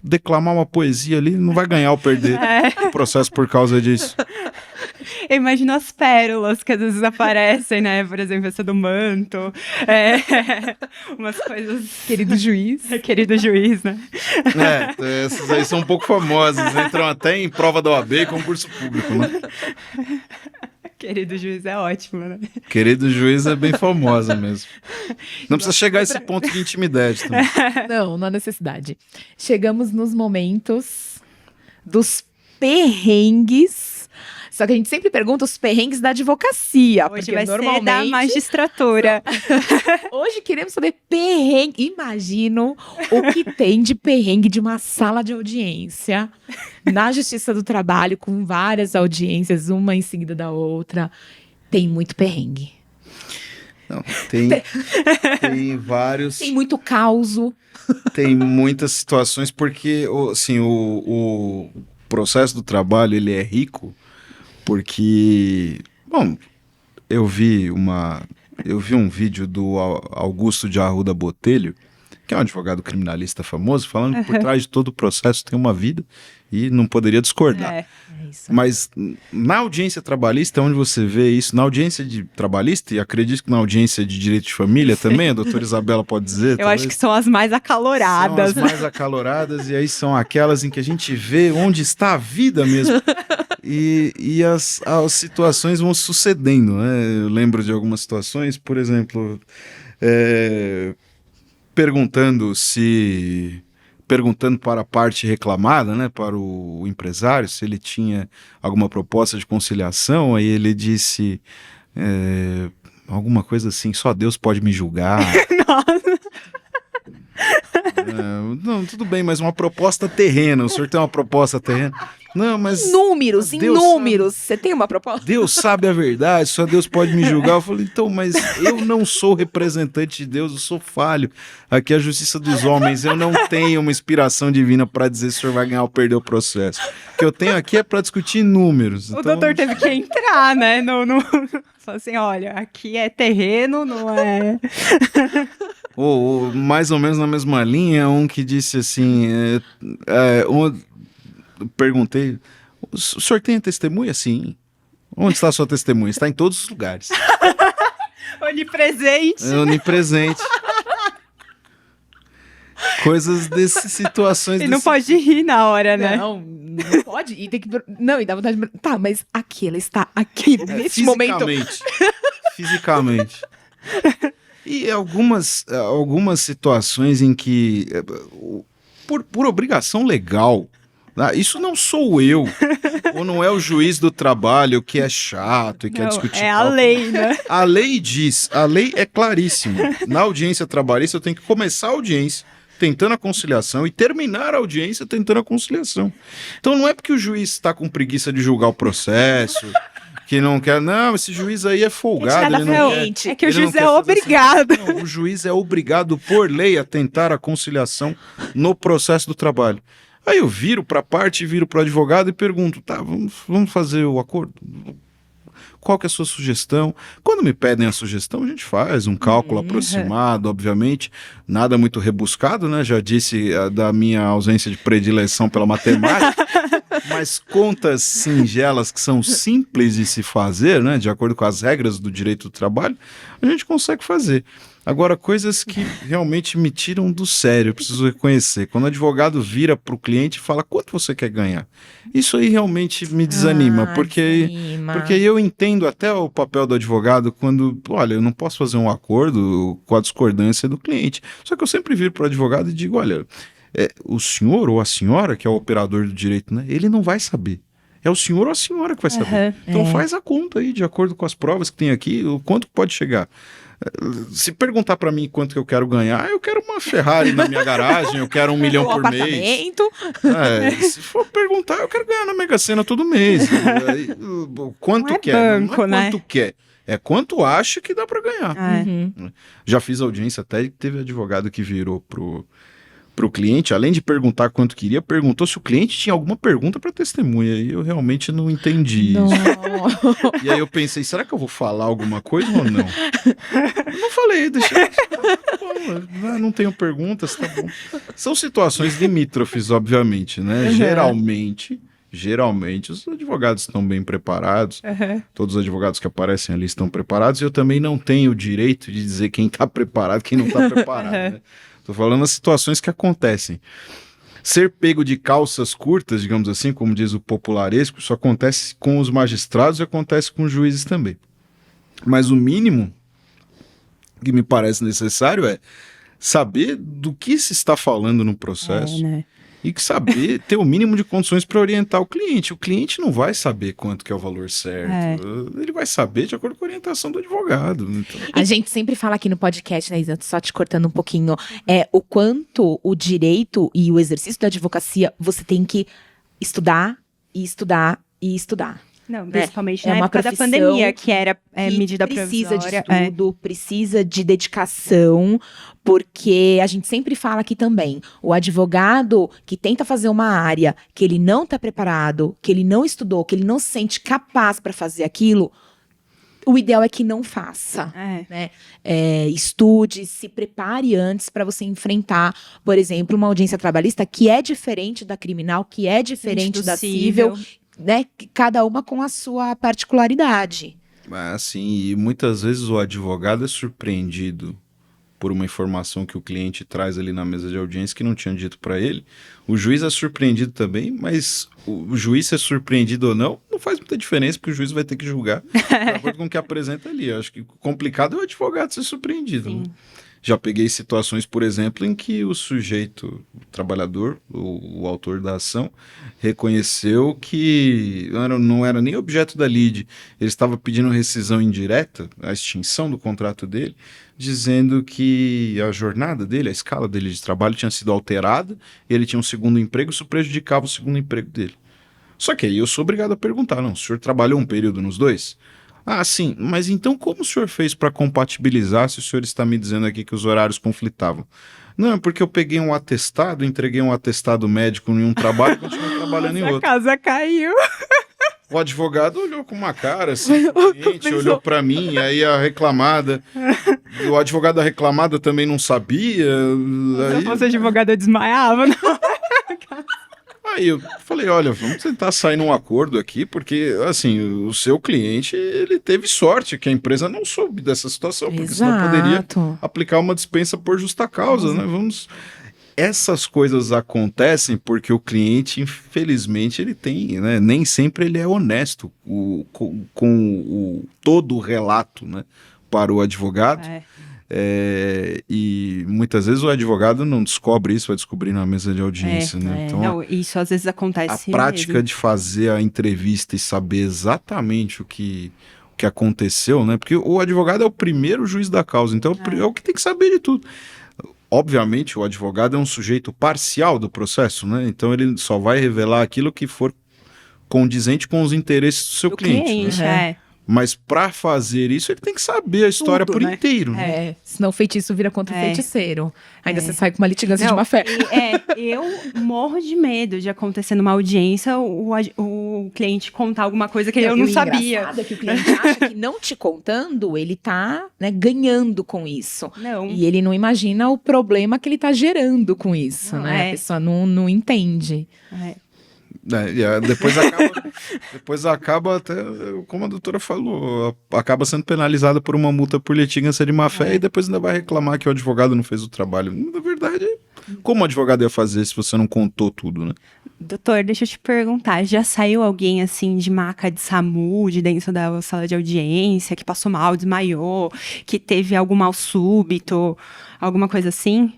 [SPEAKER 3] declamar uma poesia ali, não vai ganhar ou perder o processo por causa disso.
[SPEAKER 2] Eu imagino as pérolas que às vezes aparecem, né? Por exemplo, essa do manto. Umas coisas...
[SPEAKER 1] Querido juiz.
[SPEAKER 2] Querido juiz, né?
[SPEAKER 3] Essas aí são um pouco famosas. Entram até em prova da OAB e concurso público, né?
[SPEAKER 2] Querido juiz é ótimo, né?
[SPEAKER 3] Querido juiz é bem famosa mesmo. Não precisa chegar a esse ponto de intimidade também.
[SPEAKER 1] Não há necessidade. Chegamos nos momentos dos perrengues. Só que a gente sempre pergunta os perrengues da advocacia.
[SPEAKER 2] Hoje
[SPEAKER 1] porque
[SPEAKER 2] vai
[SPEAKER 1] normalmente...
[SPEAKER 2] ser da magistratura.
[SPEAKER 1] Hoje queremos saber perrengue. Imagino o que tem de perrengue de uma sala de audiência na Justiça do Trabalho, com várias audiências, uma em seguida da outra. Tem muito perrengue.
[SPEAKER 3] Não, tem vários...
[SPEAKER 1] Tem muito causo.
[SPEAKER 3] Tem muitas situações, porque assim, o processo do trabalho ele é rico, porque, bom, eu vi um vídeo do Augusto de Arruda Botelho, que é um advogado criminalista famoso, falando que por trás de todo o processo tem uma vida e não poderia discordar.
[SPEAKER 1] É isso.
[SPEAKER 3] Mas na audiência trabalhista, onde você vê isso, na audiência de trabalhista, e acredito que na audiência de direito de família também, a doutora Isabela pode dizer.
[SPEAKER 2] Eu acho que são as mais acaloradas.
[SPEAKER 3] São as mais acaloradas, e aí são aquelas em que a gente vê onde está a vida mesmo. E as situações vão sucedendo, né? Eu lembro de algumas situações, por exemplo, perguntando para a parte reclamada, né, para o empresário, se ele tinha alguma proposta de conciliação, aí ele disse alguma coisa assim, só Deus pode me julgar.
[SPEAKER 2] Nossa.
[SPEAKER 3] Não, tudo bem, mas uma proposta terrena, o senhor tem uma proposta terrena? Não, mas...
[SPEAKER 1] Números, em números. Você tem uma proposta?
[SPEAKER 3] Deus sabe a verdade, só Deus pode me julgar. Eu falei, então, mas eu não sou representante de Deus, eu sou falho. Aqui é a justiça dos homens, eu não tenho uma inspiração divina para dizer se o senhor vai ganhar ou perder o processo. O que eu tenho aqui é para discutir números.
[SPEAKER 2] O doutor teve que entrar, né? Falou assim, olha, aqui é terreno, não é...
[SPEAKER 3] Ou mais ou menos na mesma linha, um que disse assim, perguntei, o senhor tem testemunha? Sim. Onde está a sua testemunha? Está em todos os lugares.
[SPEAKER 2] Onipresente.
[SPEAKER 3] Onipresente. Coisas dessas situações.
[SPEAKER 2] E não pode rir na hora, né?
[SPEAKER 1] Não pode. E tem que... Não, e dá vontade de... Tá, mas aqui, ela está aqui, neste momento.
[SPEAKER 3] Fisicamente. E algumas situações em que, por obrigação legal, isso não sou eu, ou não é o juiz do trabalho que é chato e quer discutir.
[SPEAKER 2] É a lei, né?
[SPEAKER 3] A lei diz, a lei é claríssima. Na audiência trabalhista eu tenho que começar a audiência tentando a conciliação e terminar a audiência tentando a conciliação. Então não é porque o juiz está com preguiça de julgar o processo... que não quer, não, esse juiz aí é folgado, ele não quer.
[SPEAKER 2] É que o juiz é obrigado.
[SPEAKER 3] Assim. Não, o juiz é obrigado por lei a tentar a conciliação no processo do trabalho. Aí eu viro para a parte, viro para o advogado e pergunto, tá, vamos fazer o acordo? Qual que é a sua sugestão? Quando me pedem a sugestão, a gente faz um cálculo aproximado, obviamente, nada muito rebuscado, né? Já disse da minha ausência de predileção pela matemática, mas contas singelas que são simples de se fazer, né? De acordo com as regras do direito do trabalho, a gente consegue fazer. Agora, coisas que realmente me tiram do sério, eu preciso reconhecer. Quando o advogado vira para o cliente e fala quanto você quer ganhar, isso aí realmente me desanima, porque eu entendo até o papel do advogado quando, olha, eu não posso fazer um acordo com a discordância do cliente. Só que eu sempre viro para o advogado e digo, olha, o senhor ou a senhora, que é o operador do direito, né, ele não vai saber. É o senhor ou a senhora que vai saber. Então faz a conta aí, de acordo com as provas que tem aqui, o quanto pode chegar. Se perguntar pra mim quanto que eu quero ganhar, eu quero uma Ferrari na minha garagem, eu quero 1 milhão por mês. Se for perguntar, eu quero ganhar na Mega Sena todo mês. Quanto
[SPEAKER 2] não é
[SPEAKER 3] quer?
[SPEAKER 2] Banco,
[SPEAKER 3] Não é quanto quer. É quanto acha que dá pra ganhar. Já fiz audiência até e teve advogado que virou pro cliente, além de perguntar quanto queria, perguntou se o cliente tinha alguma pergunta para testemunha. E eu realmente não entendi isso. E aí eu pensei, será que eu vou falar alguma coisa ou não? Eu não falei, deixa eu... Não tenho perguntas, tá bom. São situações limítrofes, obviamente, né? Geralmente os advogados estão bem preparados, todos os advogados que aparecem ali estão preparados, e eu também não tenho o direito de dizer quem está preparado e quem não está preparado, né? Tô falando das situações que acontecem. Ser pego de calças curtas, digamos assim, como diz o popularesco, isso acontece com os magistrados e acontece com os juízes também. Mas o mínimo que me parece necessário é saber do que se está falando no processo,
[SPEAKER 2] né?
[SPEAKER 3] E saber ter o mínimo de condições para orientar o cliente. O cliente não vai saber quanto que é o valor certo. Ele vai saber de acordo com a orientação do advogado. Então...
[SPEAKER 1] A gente sempre fala aqui no podcast, né, Isa, só te cortando um pouquinho, o quanto o direito e o exercício da advocacia você tem que estudar e estudar e estudar.
[SPEAKER 2] Não, principalmente na época da pandemia, que era medida provisória.
[SPEAKER 1] Precisa de estudo, precisa de dedicação, porque a gente sempre fala aqui também, o advogado que tenta fazer uma área que ele não está preparado, que ele não estudou, que ele não se sente capaz para fazer aquilo, o ideal é que não faça, né? Estude, se prepare antes para você enfrentar, por exemplo, uma audiência trabalhista que é diferente da criminal, que é diferente da cível, né? Cada uma com a sua particularidade.
[SPEAKER 3] Assim, e muitas vezes o advogado é surpreendido por uma informação que o cliente traz ali na mesa de audiência que não tinha dito para ele. O juiz é surpreendido também, mas o juiz ser surpreendido ou não faz muita diferença, porque o juiz vai ter que julgar de acordo com o que apresenta ali. Eu acho que o complicado é o advogado ser surpreendido. Né? Já peguei situações, por exemplo, em que o sujeito, o trabalhador, o autor da ação, reconheceu que não era nem objeto da lide. Ele estava pedindo rescisão indireta, a extinção do contrato dele, dizendo que a jornada dele, a escala dele de trabalho tinha sido alterada, ele tinha um segundo emprego, isso prejudicava o segundo emprego dele. Só que aí eu sou obrigado a perguntar, não, o senhor trabalhou um período nos dois? Ah, sim, mas então como o senhor fez para compatibilizar se o senhor está me dizendo aqui que os horários conflitavam? Não, é porque eu peguei um atestado, entreguei um atestado médico em um trabalho e continuei trabalhando em outro.
[SPEAKER 2] A casa caiu.
[SPEAKER 3] O advogado olhou com uma cara assim, o cliente olhou para mim, aí a reclamada, o advogado da reclamada também não sabia.
[SPEAKER 2] Se eu fosse advogado eu desmaiava, não.
[SPEAKER 3] Aí eu falei, olha, vamos tentar sair num acordo aqui, porque, assim, o seu cliente, ele teve sorte que a empresa não soube dessa situação, porque senão poderia aplicar uma dispensa por justa causa, né? Essas coisas acontecem porque o cliente, infelizmente, ele tem, né? Nem sempre ele é honesto com todo o relato, né? Para o advogado. E muitas vezes o advogado não descobre isso, vai descobrir na mesa de audiência, né? Então,
[SPEAKER 2] não, isso às vezes acontece.
[SPEAKER 3] A prática
[SPEAKER 2] mesmo
[SPEAKER 3] de fazer a entrevista e saber exatamente o que aconteceu, né? Porque o advogado é o primeiro juiz da causa, então é o que tem que saber de tudo. Obviamente, o advogado é um sujeito parcial do processo, né? Então ele só vai revelar aquilo que for condizente com os interesses do seu cliente.
[SPEAKER 2] Né?
[SPEAKER 3] Mas para fazer isso, ele tem que saber a história
[SPEAKER 2] Tudo,
[SPEAKER 3] por
[SPEAKER 2] né?
[SPEAKER 3] inteiro. Né?
[SPEAKER 1] É, senão o feitiço vira contra o feiticeiro. Ainda você sai com uma litigância de
[SPEAKER 2] Não,
[SPEAKER 1] má fé.
[SPEAKER 2] eu morro de medo de acontecer numa audiência o cliente contar alguma coisa que eu não sabia.
[SPEAKER 1] Engraçado é que o cliente acha que não te contando, ele tá, né, ganhando com isso.
[SPEAKER 2] Não.
[SPEAKER 1] E ele não imagina o problema que ele tá gerando com isso,
[SPEAKER 2] Não,
[SPEAKER 1] né?
[SPEAKER 2] é.
[SPEAKER 1] A pessoa não entende.
[SPEAKER 3] Depois acaba até, como a doutora falou, acaba sendo penalizada por uma multa por litigância de má fé e depois ainda vai reclamar que o advogado não fez o trabalho. Na verdade, como o advogado ia fazer se você não contou tudo, né?
[SPEAKER 2] Doutor, deixa eu te perguntar, já saiu alguém assim de maca de SAMU de dentro da sala de audiência, que passou mal, desmaiou, que teve algum mal súbito, alguma coisa assim?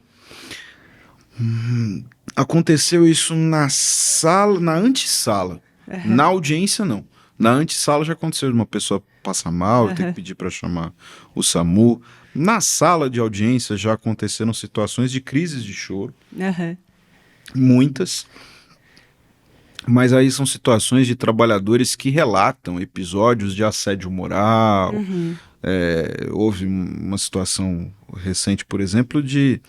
[SPEAKER 3] Aconteceu isso na sala, na antessala. Na audiência, não. Na antessala já aconteceu de uma pessoa passar mal, ter que pedir para chamar o SAMU. Na sala de audiência já aconteceram situações de crises de choro. Muitas. Mas aí são situações de trabalhadores que relatam episódios de assédio moral. Houve uma situação recente, por exemplo, de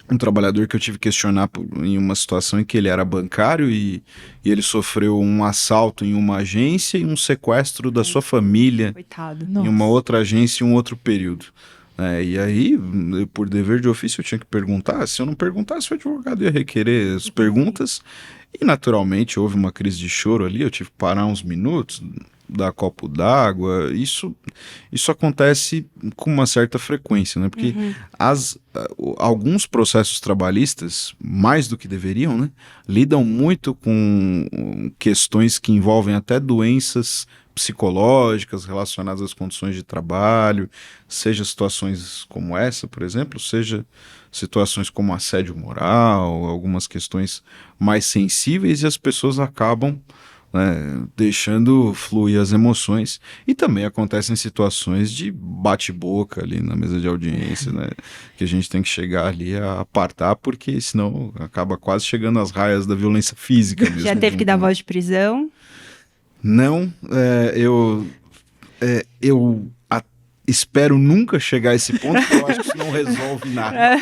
[SPEAKER 3] um trabalhador que eu tive que questionar em uma situação em que ele era bancário e ele sofreu um assalto em uma agência e um sequestro da sua família.
[SPEAKER 2] Coitado.
[SPEAKER 3] Em uma outra agência em um outro período. E aí, por dever de ofício, eu tinha que perguntar. Se eu não perguntasse, o advogado ia requerer as perguntas. E, naturalmente, houve uma crise de choro ali. Eu tive que parar uns minutos, dar copo d'água. Isso acontece com uma certa frequência, né? Porque alguns processos trabalhistas, mais do que deveriam, né, lidam muito com questões que envolvem até doenças psicológicas relacionadas às condições de trabalho, seja situações como essa, por exemplo, seja situações como assédio moral, algumas questões mais sensíveis, e as pessoas acabam, né, deixando fluir as emoções. E também acontecem situações de bate-boca ali na mesa de audiência, né, que a gente tem que chegar ali a apartar, porque senão acaba quase chegando às raias da violência física mesmo.
[SPEAKER 2] Já teve que dar voz de prisão?
[SPEAKER 3] Não, eu espero nunca chegar a esse ponto, porque eu acho que isso não resolve nada.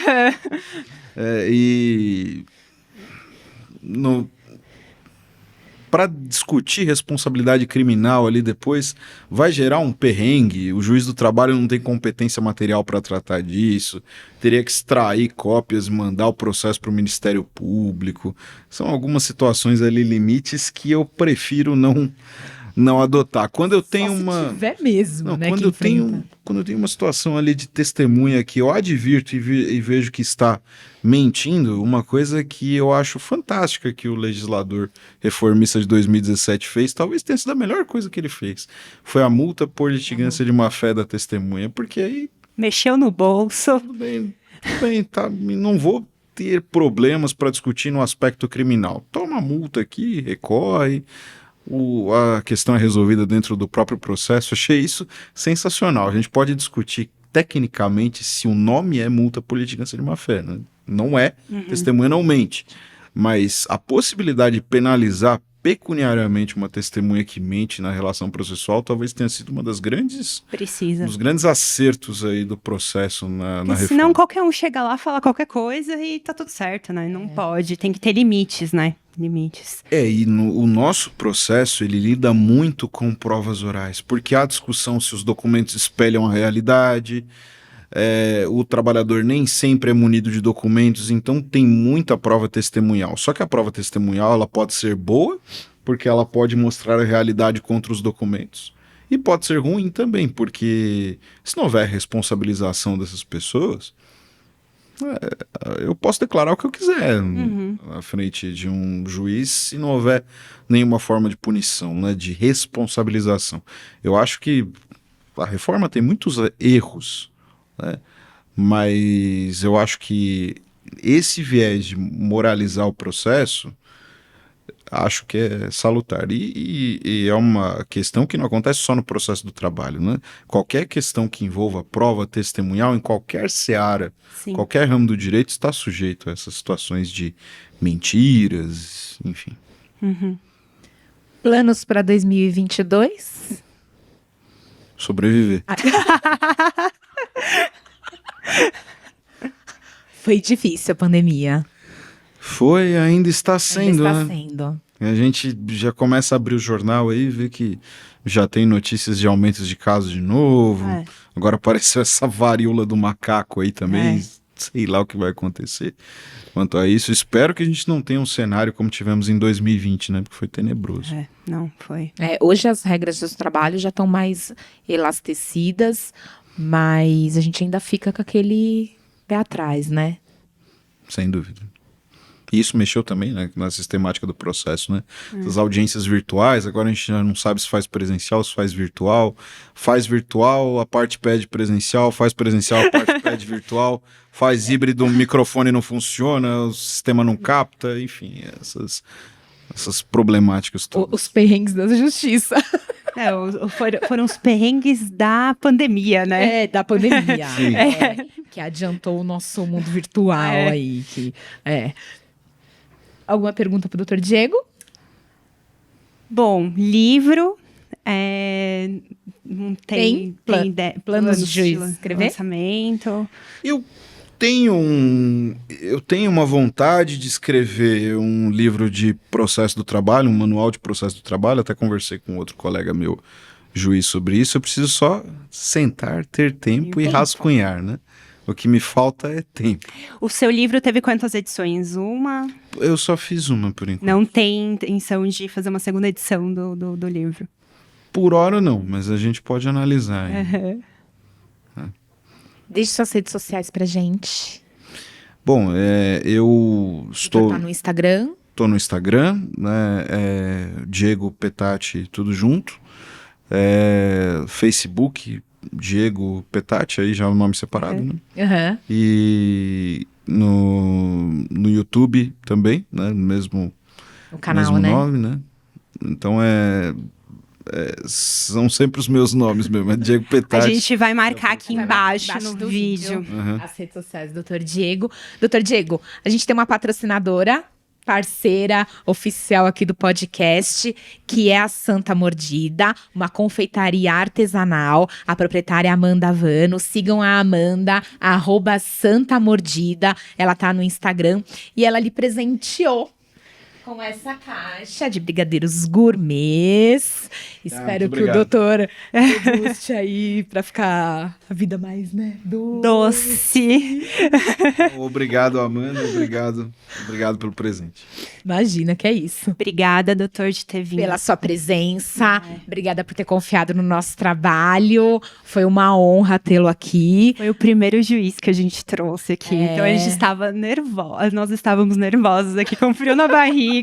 [SPEAKER 3] Para discutir responsabilidade criminal ali depois, vai gerar um perrengue. O juiz do trabalho não tem competência material para tratar disso, teria que extrair cópias e mandar o processo para o Ministério Público. São algumas situações ali, limites, que eu prefiro não adotar. Quando eu tenho
[SPEAKER 1] Se tiver mesmo, né?
[SPEAKER 3] Quando eu tenho uma situação ali de testemunha que eu advirto e vejo que está mentindo, uma coisa que eu acho fantástica que o legislador reformista de 2017 fez, talvez tenha sido a melhor coisa que ele fez, foi a multa por litigância de má-fé da testemunha, porque aí...
[SPEAKER 2] Mexeu no bolso.
[SPEAKER 3] Tudo bem, tá, não vou ter problemas para discutir no aspecto criminal. Toma a multa aqui, recorre... A questão é resolvida dentro do próprio processo. Achei isso sensacional. A gente pode discutir tecnicamente se o nome é multa por litigância de má-fé, né? Não é, testemunha não mente. Mas a possibilidade de penalizar pecuniariamente uma testemunha que mente na relação processual talvez tenha sido uma das grandes... dos grandes acertos aí do processo na reforma.
[SPEAKER 2] Senão qualquer um chega lá, fala qualquer coisa e tá tudo certo, né? Não pode, tem que ter limites, né? Limites.
[SPEAKER 3] E o nosso processo, ele lida muito com provas orais, porque há discussão se os documentos espelham a realidade, o trabalhador nem sempre é munido de documentos, então tem muita prova testemunhal. Só que a prova testemunhal, ela pode ser boa, porque ela pode mostrar a realidade contra os documentos. E pode ser ruim também, porque se não houver responsabilização dessas pessoas... eu posso declarar o que eu quiser à frente de um juiz se não houver nenhuma forma de punição, né, de responsabilização. Eu acho que a reforma tem muitos erros, né, mas eu acho que esse viés de moralizar o processo, acho que é salutar. E é uma questão que não acontece só no processo do trabalho, né? Qualquer questão que envolva prova testemunhal, em qualquer seara, qualquer ramo do direito, está sujeito a essas situações de mentiras, enfim.
[SPEAKER 1] Planos para 2022?
[SPEAKER 3] Sobreviver.
[SPEAKER 1] Foi difícil a pandemia.
[SPEAKER 3] Foi, ainda está sendo,
[SPEAKER 1] Ainda está
[SPEAKER 3] né?
[SPEAKER 1] sendo.
[SPEAKER 3] A gente já começa a abrir o jornal aí, vê que já tem notícias de aumentos de casos de novo.
[SPEAKER 2] É.
[SPEAKER 3] Agora apareceu essa varíola do macaco aí também.
[SPEAKER 2] É.
[SPEAKER 3] Sei lá o que vai acontecer quanto a isso. Espero que a gente não tenha um cenário como tivemos em 2020, né? Porque foi tenebroso.
[SPEAKER 2] Não, foi.
[SPEAKER 1] Hoje as regras do trabalho já estão mais elastecidas, mas a gente ainda fica com aquele pé atrás, né?
[SPEAKER 3] Sem dúvida. E isso mexeu também, né, na sistemática do processo, né? As audiências virtuais, agora a gente já não sabe se faz presencial, se faz virtual. Faz virtual, a parte pede presencial, faz presencial, a parte pede virtual. Faz híbrido, o microfone não funciona, o sistema não capta, enfim, essas problemáticas todas.
[SPEAKER 1] Os perrengues da justiça.
[SPEAKER 2] Foram os perrengues da pandemia, né?
[SPEAKER 1] Da pandemia.
[SPEAKER 3] Sim.
[SPEAKER 1] Que adiantou o nosso mundo virtual aí. Alguma pergunta pro Dr. Diego?
[SPEAKER 2] Bom, livro. Não
[SPEAKER 1] Tem planos de escrever?
[SPEAKER 2] Lançamento.
[SPEAKER 3] Eu tenho uma vontade de escrever um livro de processo do trabalho, um manual de processo do trabalho. Até conversei com outro colega meu, juiz, sobre isso. Eu preciso só sentar, ter tempo e rascunhar, né? O que me falta é tempo.
[SPEAKER 2] O seu livro teve quantas edições? Uma?
[SPEAKER 3] Eu só fiz uma, por enquanto.
[SPEAKER 2] Não tem intenção de fazer uma segunda edição do livro?
[SPEAKER 3] Por hora não, mas a gente pode analisar.
[SPEAKER 1] Deixe suas redes sociais pra gente.
[SPEAKER 3] Bom, eu estou...
[SPEAKER 1] Tá no Instagram.
[SPEAKER 3] Estou no Instagram, né? Diego Petati, tudo junto. Facebook, Diego Petati, aí já é o nome separado, né?
[SPEAKER 1] Uhum.
[SPEAKER 3] E no YouTube também, né? Mesmo
[SPEAKER 1] canal,
[SPEAKER 3] mesmo
[SPEAKER 1] né?
[SPEAKER 3] nome, né? Então são sempre os meus nomes mesmo, é Diego Petati.
[SPEAKER 2] A gente vai marcar aqui embaixo
[SPEAKER 1] embaixo
[SPEAKER 2] no
[SPEAKER 1] do
[SPEAKER 2] vídeo.
[SPEAKER 3] Uhum.
[SPEAKER 1] As redes sociais do Dr. Diego. Dr. Diego, a gente tem uma patrocinadora, parceira oficial aqui do podcast, que é a Santa Mordida, uma confeitaria artesanal. A proprietária é Amanda Vano. Sigam a Amanda, @Santa Mordida. Ela tá no Instagram e ela lhe presenteou com essa caixa de brigadeiros gourmets. Espero que o doutor deguste aí pra ficar a vida mais, né?
[SPEAKER 2] Doce.
[SPEAKER 3] Obrigado, Amanda. Obrigado pelo presente.
[SPEAKER 1] Imagina que é isso.
[SPEAKER 2] Obrigada, doutor, de ter vindo.
[SPEAKER 1] Pela sua presença. Obrigada por ter confiado no nosso trabalho. Foi uma honra tê-lo aqui.
[SPEAKER 2] Foi o primeiro juiz que a gente trouxe aqui. Então a gente estava nervosa. Nós estávamos nervosos aqui, com frio na barriga.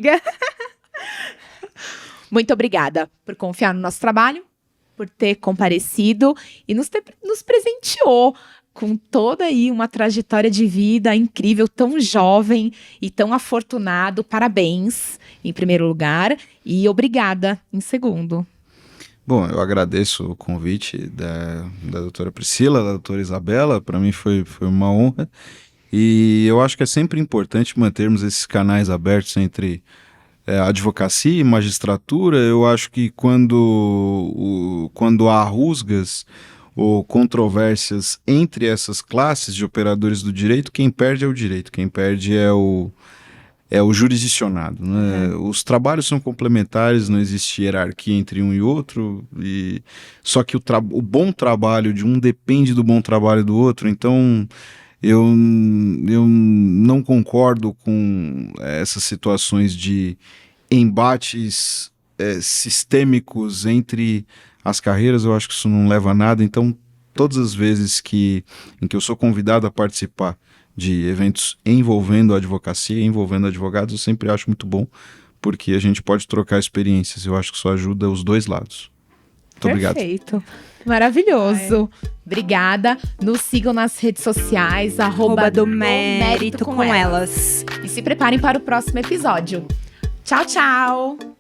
[SPEAKER 1] Muito obrigada por confiar no nosso trabalho, por ter comparecido e nos presenteou com toda aí uma trajetória de vida incrível, tão jovem e tão afortunado. Parabéns, em primeiro lugar, e obrigada, em segundo.
[SPEAKER 3] Bom, eu agradeço o convite da doutora Priscila, da doutora Isabela. Para mim foi uma honra. E eu acho que é sempre importante mantermos esses canais abertos entre advocacia e magistratura. Eu acho que quando há rusgas ou controvérsias entre essas classes de operadores do direito, quem perde é o direito, quem perde é o jurisdicionado, né? Os trabalhos são complementares, não existe hierarquia entre um e outro, só que o bom trabalho de um depende do bom trabalho do outro. Então eu não concordo com essas situações de embates sistêmicos entre as carreiras. Eu acho que isso não leva a nada. Então, todas as vezes em que eu sou convidado a participar de eventos envolvendo a advocacia, envolvendo advogados, eu sempre acho muito bom, porque a gente pode trocar experiências. Eu acho que isso ajuda os dois lados. Muito obrigado.
[SPEAKER 1] Perfeito. Maravilhoso. Obrigada. Nos sigam nas redes sociais,
[SPEAKER 2] @do mérito com elas.
[SPEAKER 1] E se preparem para o próximo episódio. Tchau, tchau.